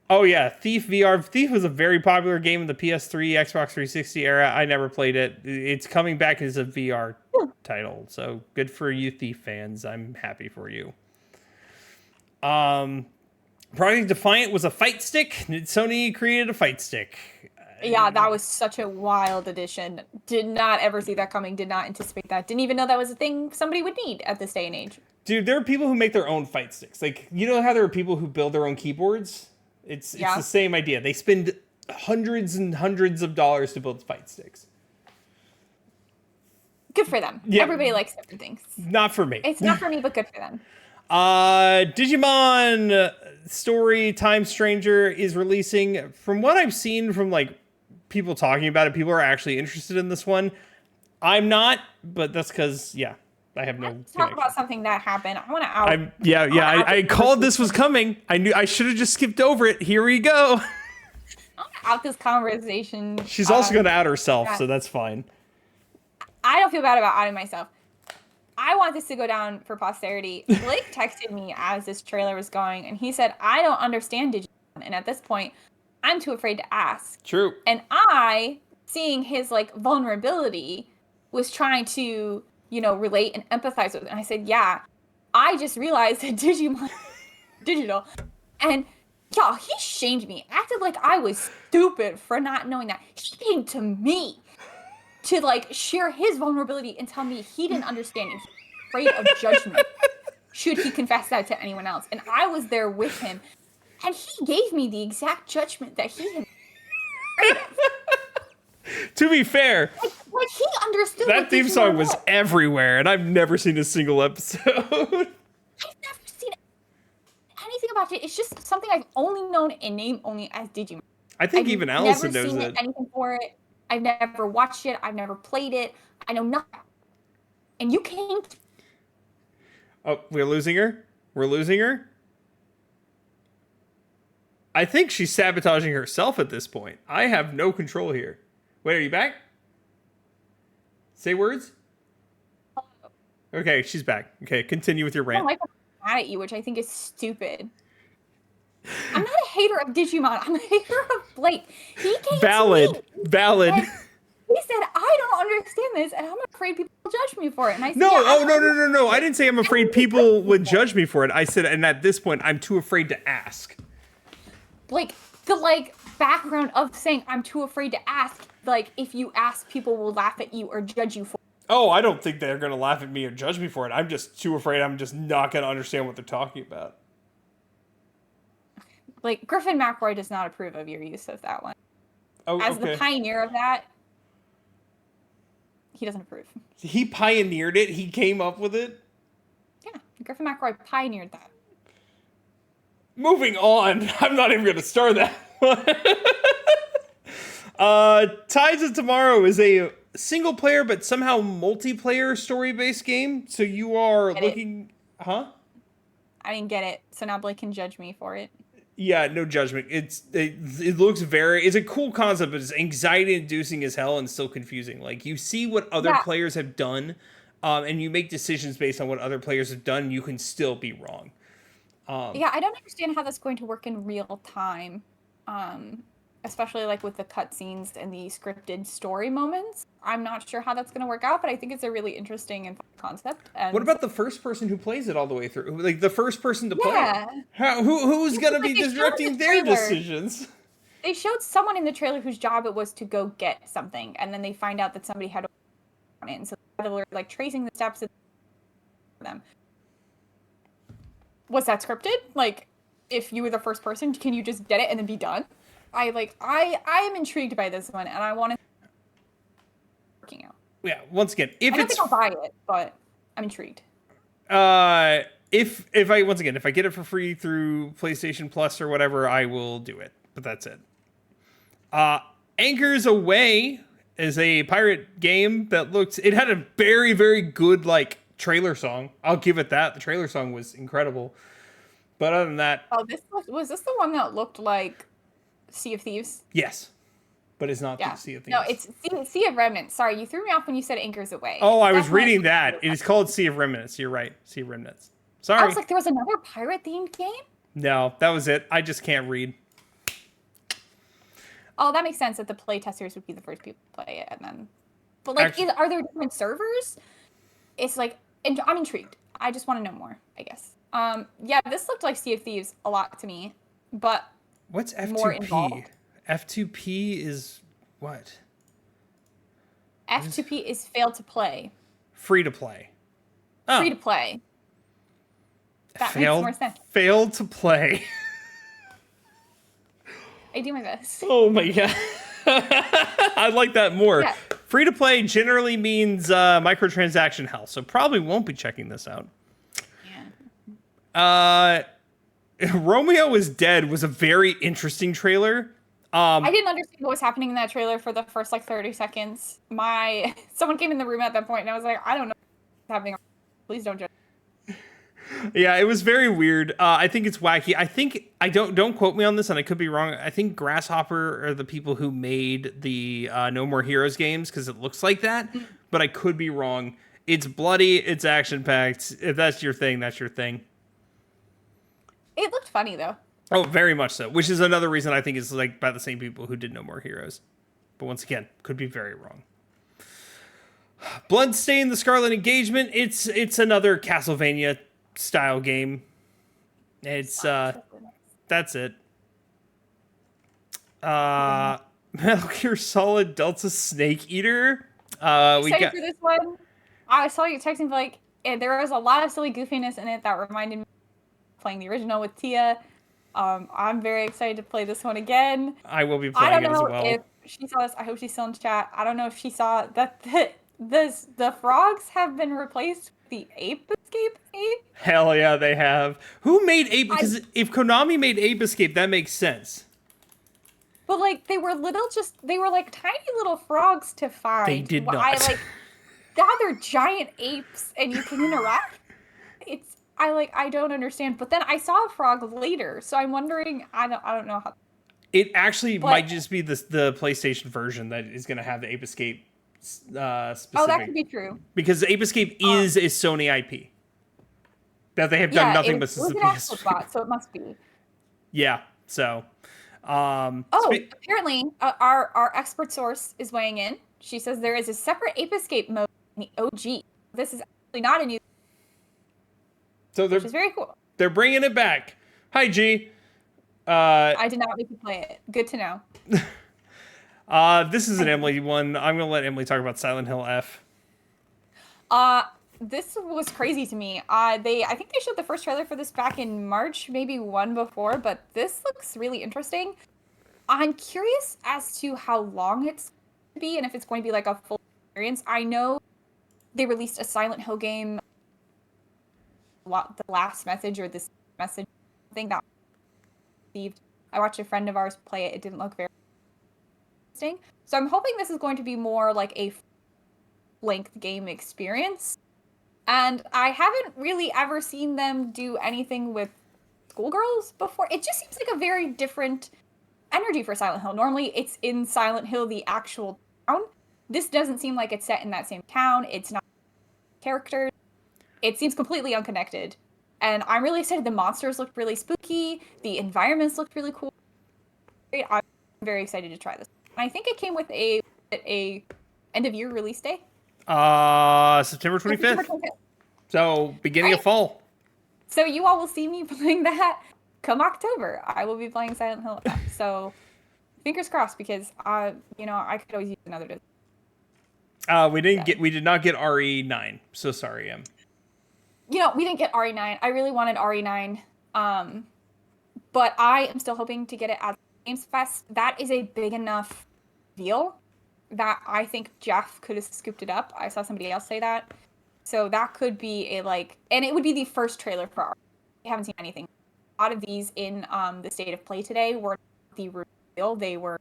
Oh, yeah. Thief VR. Thief was a very popular game in the PS3, Xbox 360 era. I never played it. It's coming back as a VR title. So good for you, Thief fans. I'm happy for you. Project Defiant was a fight stick. Sony created a fight stick. Yeah, that was such a wild addition. Did not ever see that coming. Did not anticipate that. Didn't even know that was a thing somebody would need at this day and age. Dude, there are people who make their own fight sticks. Like, you know how there are people who build their own keyboards? It's the same idea. They spend hundreds and hundreds of dollars to build fight sticks. Good for them. Yeah. Everybody likes different things. Not for me. It's not for me, but good for them. Digimon Story Time Stranger is releasing. From what I've seen from like people talking about it, people are actually interested in this one. I'm not, but that's because I have no Let's talk connection. about something that happened. I want to out. I called this was coming. I knew I should have just skipped over it. Here we go. I want to out this conversation. She's also going to out herself, so that's fine. I don't feel bad about outing myself. I want this to go down for posterity. Blake texted me as this trailer was going, and he said, I don't understand Digimon. And at this point, I'm too afraid to ask. True. And I, seeing his, like, vulnerability, was trying to, you know, relate and empathize with it. And I said, yeah, I just realized that Digimon digital. And, y'all, he shamed me. Acted like I was stupid for not knowing that. He came to me to, like, share his vulnerability and tell me he didn't understand and he was afraid of judgment should he confess that to anyone else. And I was there with him. And he gave me the exact judgment that he had. To be fair, like he understood that theme song was everywhere, and I've never seen a single episode. I've never seen anything about it. It's just something I've only known in name only as Digimon. I think even Allison knows it. I've never seen anything for it. I've never watched it. I've never played it. I know nothing. And you came to... Oh, we're losing her? We're losing her? I think she's sabotaging herself at this point. I have no control here. Wait, are you back? Say words? Okay, she's back. Okay, continue with your rant. I don't like I'm mad at you, which I think is stupid. I'm not a hater of Digimon. I'm a hater of Blake. He came Valid. to me. Valid. He said, I don't understand this, and I'm afraid people will judge me for it. And I said, No. I didn't say I'm afraid people would judge me for it. I said, and at this point, I'm too afraid to ask. Like, the, like, background of saying I'm too afraid to ask, like, if you ask, people will laugh at you or judge you for it. Oh, I don't think they're going to laugh at me or judge me for it. I'm just too afraid I'm just not going to understand what they're talking about. Like, Griffin McElroy does not approve of your use of that one. Oh, As the pioneer of that, he doesn't approve. He pioneered it? He came up with it? Yeah, Griffin McElroy pioneered that. Moving on. I'm not even going to start that one. Tides of Tomorrow is a single player but somehow multiplayer story-based game. So you are looking... Huh? I didn't get it, so now Blake can judge me for it. Yeah, no judgment. It looks it's a cool concept, but it's anxiety-inducing as hell and still confusing. Like, you see what other players have done, and you make decisions based on what other players have done, and you can still be wrong. Yeah, I don't understand how that's going to work in real time, especially like with the cutscenes and the scripted story moments. I'm not sure how that's going to work out, but I think it's a really interesting and fun concept. And what about the first person who plays it all the way through? Like, the first person to play it? Who's going to be directing their decisions? They showed someone in the trailer whose job it was to go get something, and then they find out that somebody had to on it, and so they were like tracing the steps of them. Was that scripted? Like, if you were the first person, can you just get it and then be done? I am intrigued by this one, and I want to working out. Yeah, once again, I don't think I'll buy it, but I'm intrigued. If I get it for free through PlayStation Plus or whatever, I will do it. But that's it. Anchors Away is a pirate game that it had a very, very good, like, trailer song. I'll give it that. The trailer song was incredible. But other than that... Oh, was this the one that looked like Sea of Thieves? Yes. But it's not Sea of Thieves. No, it's Sea of Remnants. Sorry, you threw me off when you said Anchors Away. Oh, I was reading that. It is called Sea of Remnants. You're right. Sea of Remnants. Sorry. I was like, there was another pirate-themed game? No, that was it. I just can't read. Oh, that makes sense that the playtesters would be the first people to play it, and then... But, like, are there different servers? It's like... I'm intrigued. I just want to know more, I guess. Yeah, this looked like Sea of Thieves a lot to me, but what's F2P? More involved. F2P is what? F2P is fail to play. Free to play. Oh. Free to play. That makes more sense. Fail to play. I do my best. Oh my god. I like that more. Yeah. Free to play generally means microtransaction hell, so probably won't be checking this out. Yeah. Romeo is Dead was a very interesting trailer. I didn't understand what was happening in that trailer for the first like 30 seconds. Someone came in the room at that point and I was like, I don't know what's happening. Please don't judge. Yeah, it was very weird. I think it's wacky. I don't quote me on this, and I could be wrong. I think Grasshopper are the people who made the No More Heroes games because it looks like that, but I could be wrong. It's bloody. It's action packed. If that's your thing, that's your thing. It looked funny though. Oh, very much so. Which is another reason I think it's like by the same people who did No More Heroes. But once again, could be very wrong. Bloodstain: The Scarlet Engagement. It's another Castlevania style game. It's that's it. Metal Gear Solid Delta Snake Eater. We Excited got for this one. I saw you texting like, and there was a lot of silly goofiness in it that reminded me of playing the original with Tia. I'm very excited to play this one again. I will be I playing don't it as know well. if she saw this. I hope she's still in chat. I don't know if she saw that the frogs have been replaced with the Ape Escape ape. Hell yeah, they have. Who made Ape? Because if Konami made Ape Escape, that makes sense. But like they were like tiny little frogs to find. They did not. Now they're giant apes and you can interact. I don't understand. But then I saw a frog later, so I'm wondering. I don't know how. It actually might just be the PlayStation version that is going to have the Ape Escape specific. Oh, that could be true. Because Ape Escape is a Sony IP that they have done nothing but since the PS3. Bot, so it must be. Yeah. So. Apparently, our expert source is weighing in. She says there is a separate Ape Escape mode in the OG. This is actually not a new. So which is very cool. They're bringing it back. Hi, G. I did not make you play it. Good to know. This is an Emily one. I'm gonna let Emily talk about Silent Hill F. This was crazy to me. I think they showed the first trailer for this back in March, maybe one before, but this looks really interesting. I'm curious as to how long it's going to be and if it's going to be like a full experience. I know they released a Silent Hill game, the last message or this message thing that received. I watched a friend of ours play it. It didn't look very interesting. So I'm hoping this is going to be more like a length game experience. And I haven't really ever seen them do anything with schoolgirls before. It just seems like a very different energy for Silent Hill. Normally it's in Silent Hill, the actual town. This doesn't seem like it's set in that same town. It's not characters. It seems completely unconnected. And I'm really excited. The monsters looked really spooky. The environments looked really cool. I'm very excited to try this. And I think it came with a end of year release day. September 25th. So beginning of fall. So you all will see me playing that come October. I will be playing Silent Hill. So fingers crossed because I could always use another disc. We did not get RE9. So sorry, Em. We didn't get RE9. I really wanted RE9. But I am still hoping to get it at Games Fest. That is a big enough deal that I think Jeff could have scooped it up. I saw somebody else say that. So that could be and it would be the first trailer for RE9. We haven't seen anything. A lot of these in the state of play today were the reveal. They were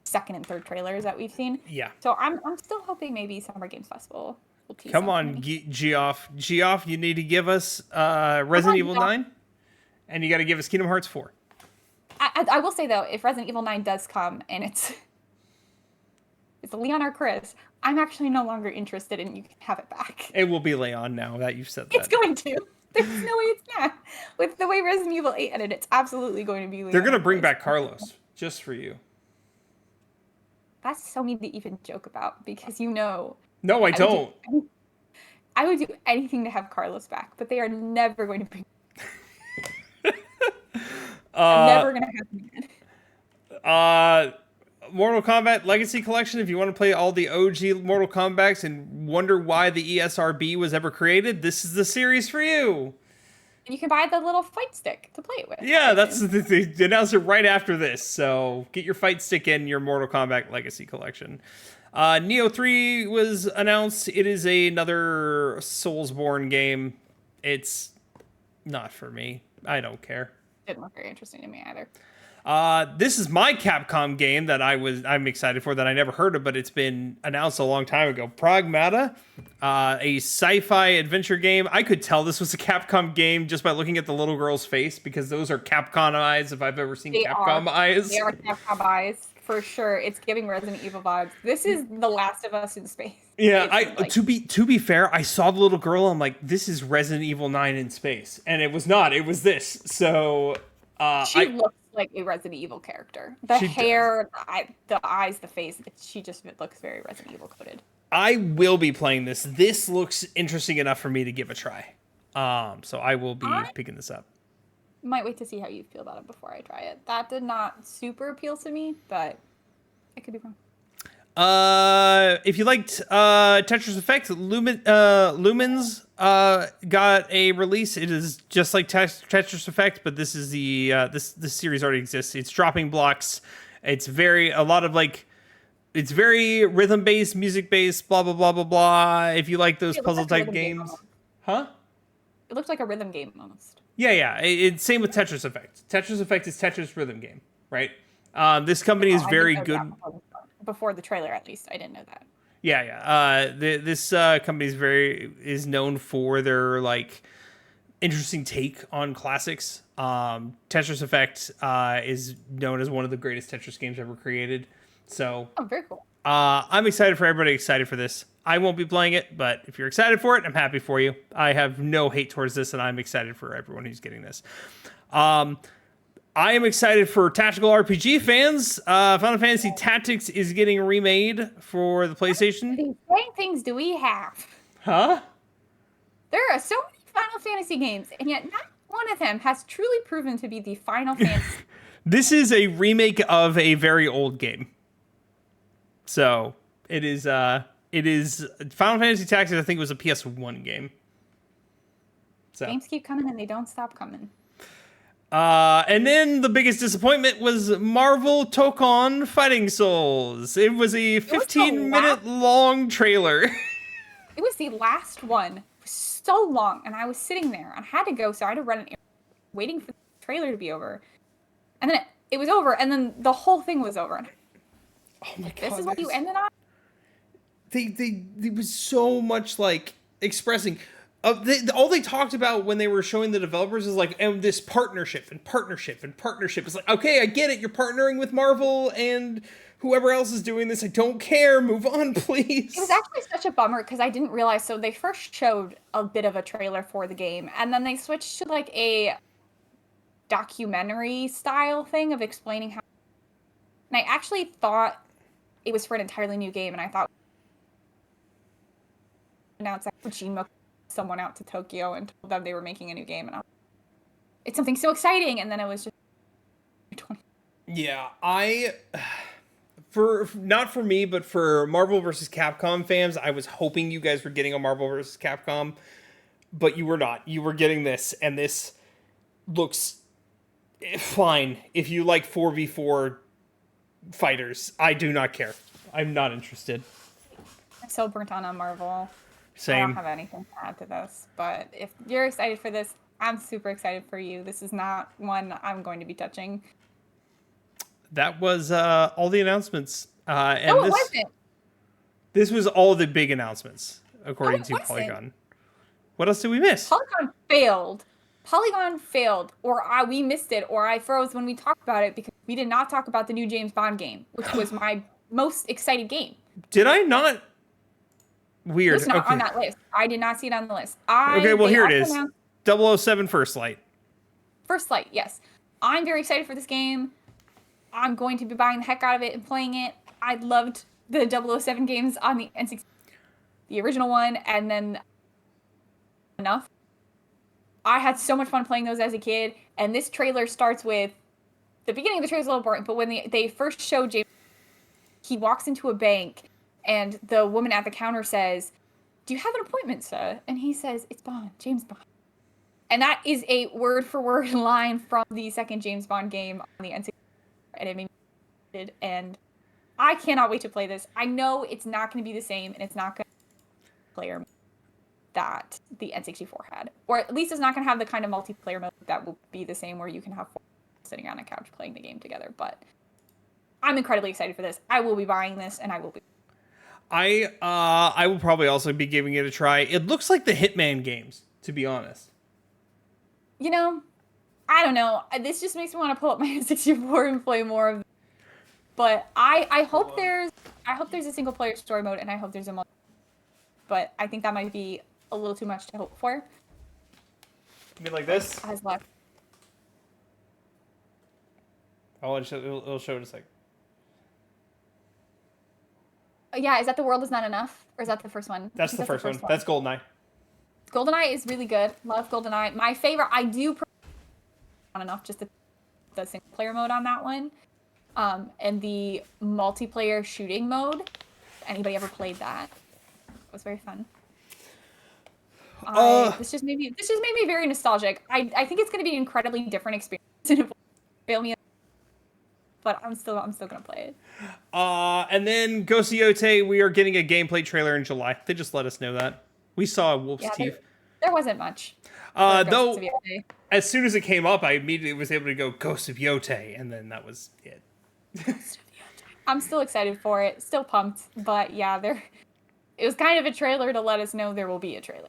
second and third trailers that we've seen. Yeah. So I'm still hoping maybe Summer Games Festival will tease. Come on, Geoff. Geoff, you need to give us Resident Evil 9, and you got to give us Kingdom Hearts 4. I will say though, if Resident Evil 9 does come and it's Leon or Chris, I'm actually no longer interested and you can have it back. It will be Leon now that you've said that. It's going to. There's no way it's not. With the way Resident Evil 8 ended, it's absolutely going to be Leon. They're going to bring back Carlos just for you. That's so mean to even joke about because No, I don't. I would do anything to have Carlos back, but they are never going to bring. I'm never going to have him again. Mortal Kombat Legacy Collection. If you want to play all the OG Mortal Kombats and wonder why the ESRB was ever created, this is the series for you. And you can buy the little fight stick to play it with. Yeah, they announced it right after this. So get your fight stick in your Mortal Kombat Legacy Collection. Neo 3 was announced. It is another Soulsborne game. It's not for me. I don't care. Didn't look very interesting to me either. This is my Capcom game that I'm excited for that I never heard of, but it's been announced a long time ago. Pragmata, a sci-fi adventure game. I could tell this was a Capcom game just by looking at the little girl's face because those are Capcom eyes if I've ever seen They are. Capcom eyes. They are Capcom eyes for sure. It's giving Resident Evil vibes. This is The Last of Us in space. Yeah, to be fair, I saw the little girl. I'm like, this is Resident Evil 9 in space, and it was not. It was this. So she looks like a Resident Evil character. The hair, the eyes, the face. She just looks very Resident Evil coded. I will be playing this. This looks interesting enough for me to give a try. So I will be picking this up. Might wait to see how you feel about it before I try it. That did not super appeal to me, but I could be wrong. If you liked Tetris Effect, Lumens got a release. It is just like Tetris Effect, but this is the this series already exists. It's dropping blocks. It's very it's very rhythm based, music based, blah blah blah blah blah. If you like those puzzle type games, huh? It looked like a rhythm game almost. Yeah. It's same with Tetris Effect. Tetris Effect is Tetris rhythm game, right? This company is very good. Before the trailer, at least, I didn't know that. Yeah. This company is known for their interesting take on classics. Tetris Effect is known as one of the greatest Tetris games ever created. So, very cool. I'm excited for everybody excited for this. I won't be playing it, but if you're excited for it, I'm happy for you. I have no hate towards this, and I'm excited for everyone who's getting this. I am excited for tactical RPG fans. Final Fantasy Tactics is getting remade for the PlayStation. What same things do we have? Huh? There are so many Final Fantasy games, and yet not one of them has truly proven to be the Final Fantasy. This is a remake of a very old game. So it is Final Fantasy Tactics. I think it was a PS1 game. So games keep coming and they don't stop coming. And then the biggest disappointment was Marvel Tokon Fighting Souls. It was a 15-minute long trailer. It was the last one. It was so long, and I was sitting there. I had to go, so I had to run an errand, waiting for the trailer to be over. And then it was over, and then the whole thing was over. Oh my god! This is what you ended on? There was so much expressing. All they talked about when they were showing the developers is and this partnership. It's like, okay, I get it. You're partnering with Marvel and whoever else is doing this. I don't care. Move on, please. It was actually such a bummer because I didn't realize. So they first showed a bit of a trailer for the game, and then they switched to a documentary style thing of explaining how. And I actually thought it was for an entirely new game, and I thought announced that Kojima someone out to Tokyo and told them they were making a new game, and it's something so exciting, and then it was just yeah, not for me, but for Marvel vs. Capcom fans, I was hoping you guys were getting a Marvel vs. Capcom, but you were not. You were getting this, and this looks fine if you like 4v4 fighters. I do not care. I'm not interested. I'm so burnt on Marvel. Same. I don't have anything to add to this, but if you're excited for this, I'm super excited for you. This is not one I'm going to be touching. That was all the announcements. And no, it wasn't. This was all the big announcements, according to Polygon. What else did we miss? Polygon failed, or we missed it, or I froze when we talked about it because we did not talk about the new James Bond game, which was my most excited game. Did I not? Weird. It's not on that list. I did not see it on the list. Okay, well, here it is. 007 First Light. First Light, yes. I'm very excited for this game. I'm going to be buying the heck out of it and playing it. I loved the 007 games on the N64, the original one, and then enough. I had so much fun playing those as a kid, and this trailer starts with, the beginning of the trailer is a little boring, but when they first show James, he walks into a bank, and the woman at the counter says, "Do you have an appointment, sir?" And he says, "It's Bond, James Bond." And that is a word-for-word line from the second James Bond game on the N64, and it made me, and I cannot wait to play this. I know it's not going to be the same, and it's not going to be player that the N64 had. Or at least it's not going to have the kind of multiplayer mode that will be the same where you can have 4 sitting on a couch playing the game together. But I'm incredibly excited for this. I will be buying this, and I will be. I will probably also be giving it a try. It looks like the Hitman games, to be honest. You know, I don't know. This just makes me want to pull up my 64 and play more of. But I hope there's a single player story mode, and I hope there's a multi. But I think that might be a little too much to hope for. You mean like this? Has left. It'll show it a sec. Yeah, is that The World Is Not Enough? Or is that the first one? That's the first one. That's GoldenEye. GoldenEye is really good. Love GoldenEye. My favorite, I do not enough just the single player mode on that one. And the multiplayer shooting mode. If anybody ever played that? It was very fun. This just made me very nostalgic. I think it's going to be an incredibly different experience in a but I'm still gonna play it. And then Ghost of Yotei, we are getting a gameplay trailer in July. They just let us know that. We saw a wolf's teeth. There wasn't much. Though, as soon as it came up, I immediately was able to go Ghost of Yotei, and then that was it. I'm still excited for it. Still pumped, but yeah, it was kind of a trailer to let us know there will be a trailer.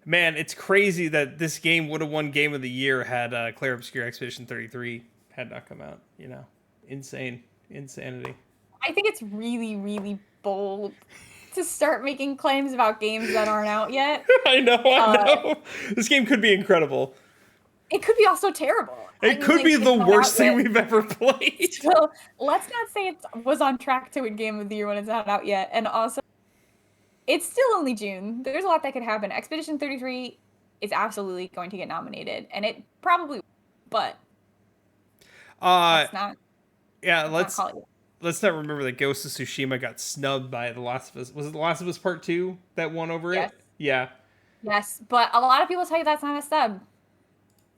Man, it's crazy that this game would have won Game of the Year had Clair Obscur Expedition 33 had not come out, you know. Insanity. I think it's really, really bold to start making claims about games that aren't out yet. I know. This game could be incredible. It could be also terrible. It could be the worst thing we've ever played. So let's not say it was on track to win Game of the Year when it's not out yet. And also, it's still only June. There's a lot that could happen. Expedition 33 is absolutely going to get nominated, and it probably will, but it's not. Yeah, let's not remember that Ghost of Tsushima got snubbed by The Last of Us. Was it The Last of Us Part 2 that won over it? Yeah. Yes, but a lot of people tell you that's not a snub.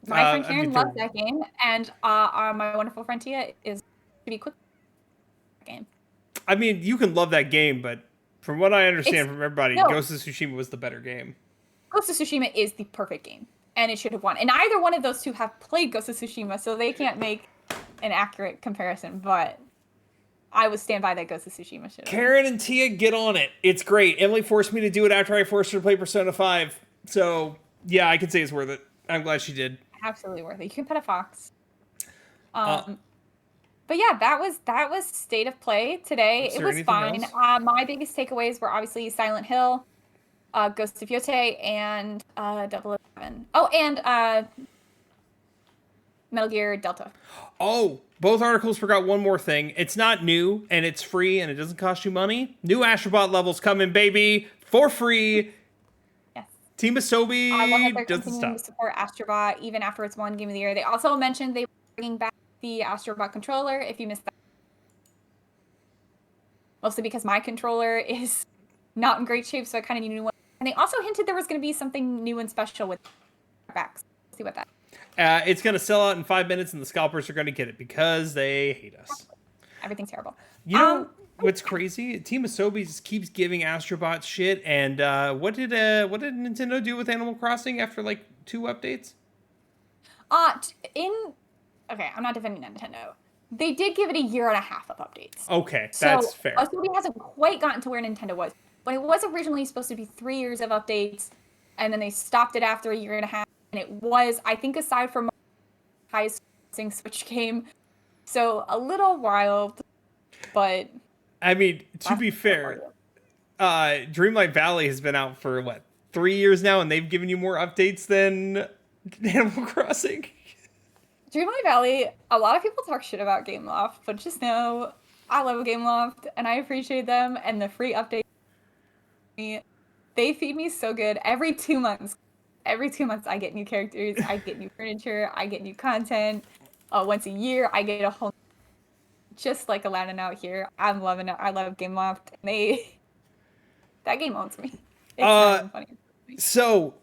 My friend Karen loves that game, and my wonderful friend Tia is to be quick. Game. I mean, you can love that game, but from what I understand from everybody, Ghost of Tsushima was the better game. Ghost of Tsushima is the perfect game, and it should have won. And either one of those two have played Ghost of Tsushima, so they can't make an accurate comparison, but I would stand by that Ghost of Tsushima should have. Karen and Tia, get on it. It's great. Emily forced me to do it after I forced her to play Persona 5. So, yeah, I can say it's worth it. I'm glad she did. Absolutely worth it. You can pet a fox. But yeah, that was State of Play today. It was fine. My biggest takeaways were obviously Silent Hill, Ghost of Yotei, and 007. Oh, and Metal Gear Delta. Oh, both articles forgot one more thing. It's not new, and it's free, and it doesn't cost you money. New Astrobot levels coming, baby, for free. Yes. Team Asobi I love that they're doesn't continuing stop. to support Astrobot even after it's won Game of the Year. They also mentioned they were bringing back the Astrobot controller. If you missed that, mostly because my controller is not in great shape, so I kind of need a new one. And they also hinted there was going to be something new and special with backs. Let's see what that. It's going to sell out in 5 minutes, and the scalpers are going to get it because they hate us. Everything's terrible. You know what's crazy? Team Asobi just keeps giving Astrobot shit. And what did Nintendo do with Animal Crossing after like 2 updates? Okay, I'm not defending Nintendo. They did give it a year and a half of updates. Okay, that's fair. Asobi hasn't quite gotten to where Nintendo was. But it was originally supposed to be 3 years of updates, and then they stopped it after a year and a half. And it was, I think, aside from highest Switch game, so a little wild, but I mean, to be fair, Dreamlight Valley has been out for what, 3 years now, and they've given you more updates than Animal Crossing. Dreamlight Valley, a lot of people talk shit about Gameloft, but just know I love Gameloft and I appreciate them, and the free updates, they feed me so good. Every 2 months I get new characters, I get new furniture, I get new content. Once a year I get a whole, just like Aladdin out here. I'm loving it. I love Gameloft. That game owns me. It's not funny. So,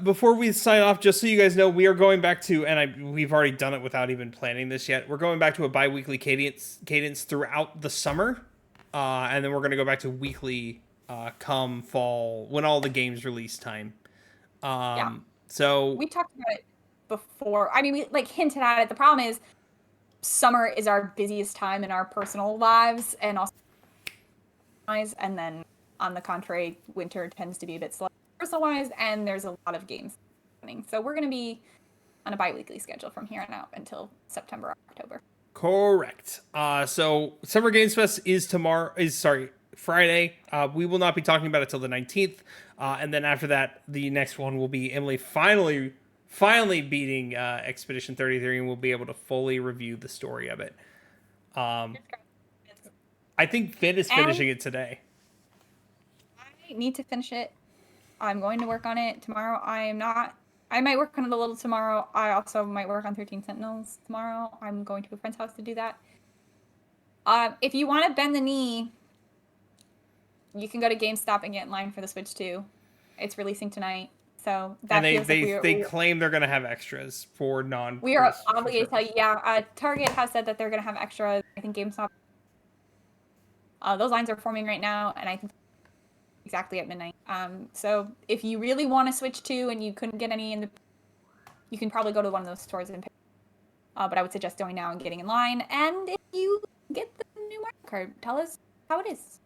before we sign off, just so you guys know, we are going back to, and we've already done it without even planning this yet. We're going back to a bi-weekly cadence throughout the summer, and then we're going to go back to weekly come fall when all the games release time. Yeah. So we talked about it before. I mean, we like hinted at it. The problem is summer is our busiest time in our personal lives, and also, and then on the contrary, winter tends to be a bit slow personal wise, and there's a lot of games happening. So we're going to be on a bi-weekly schedule from here on out until September or October. Correct. So Summer Games Fest is Friday. We will not be talking about it till the 19th. And then after that, the next one will be Emily finally beating Expedition 33, and we'll be able to fully review the story of it. I think Finn is finishing it today. I need to finish it. I'm going to work on it tomorrow. I might work on it a little tomorrow. I also might work on 13 Sentinels tomorrow. I'm going to a friend's house to do that. If you want to bend the knee, you can go to GameStop and get in line for the Switch 2. It's releasing tonight. So that and they claim they're going to have extras for non. We are obligated to tell you, yeah. Target has said that they're going to have extras. I think GameStop. Those lines are forming right now, and I think exactly at midnight. So if you really want to Switch 2 and you couldn't get any you can probably go to one of those stores and pick. But I would suggest going now and getting in line. And if you get the new Mario Kart, tell us how it is.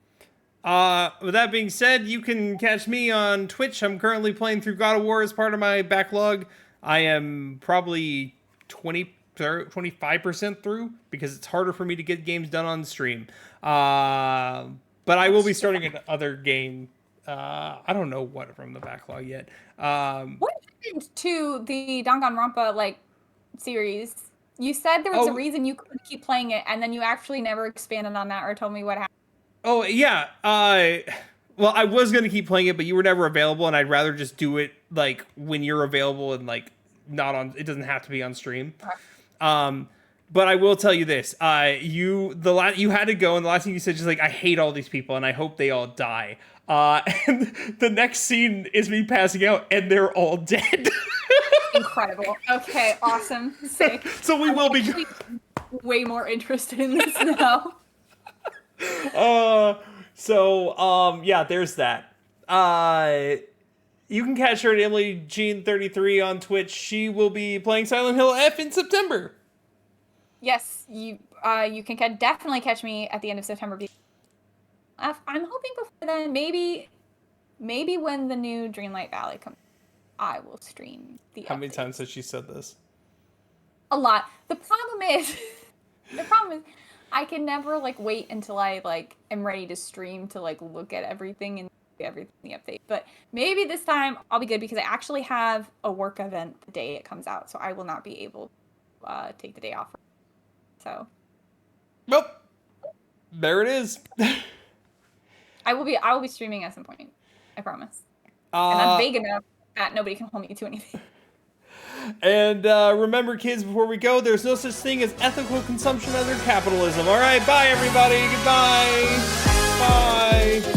With that being said, you can catch me on Twitch. I'm currently playing through God of War as part of my backlog. I am probably 25% through because it's harder for me to get games done on stream. But I will be starting another game. I don't know what from the backlog yet. What happened to the Danganronpa series? You said there was a reason you couldn't keep playing it, and then you actually never expanded on that or told me what happened. Oh yeah. Well, I was gonna keep playing it, but you were never available, and I'd rather just do it when you're available and not on. It doesn't have to be on stream. Okay. But I will tell you this: you had to go, and the last thing you said is I hate all these people, and I hope they all die. And the next scene is me passing out, and they're all dead. Incredible. Okay, awesome. Sick. So we will be way more interested in this now. Yeah, there's that. You can catch her at Emily Jean 33 on Twitch. She will be playing Silent Hill F in September. Yes, you can definitely catch me at the end of September. I'm hoping before then, maybe when the new Dreamlight Valley comes, I will stream the How many times has she said this? A lot. The problem is I can never wait until I am ready to stream to look at everything and everything in the update. But maybe this time I'll be good because I actually have a work event the day it comes out, so I will not be able to take the day off. So. Nope. There it is. I will be streaming at some point. I promise. And I'm vague enough that nobody can hold me to anything. And remember, kids, before we go, there's no such thing as ethical consumption under capitalism. All right, bye, everybody. Goodbye. Bye.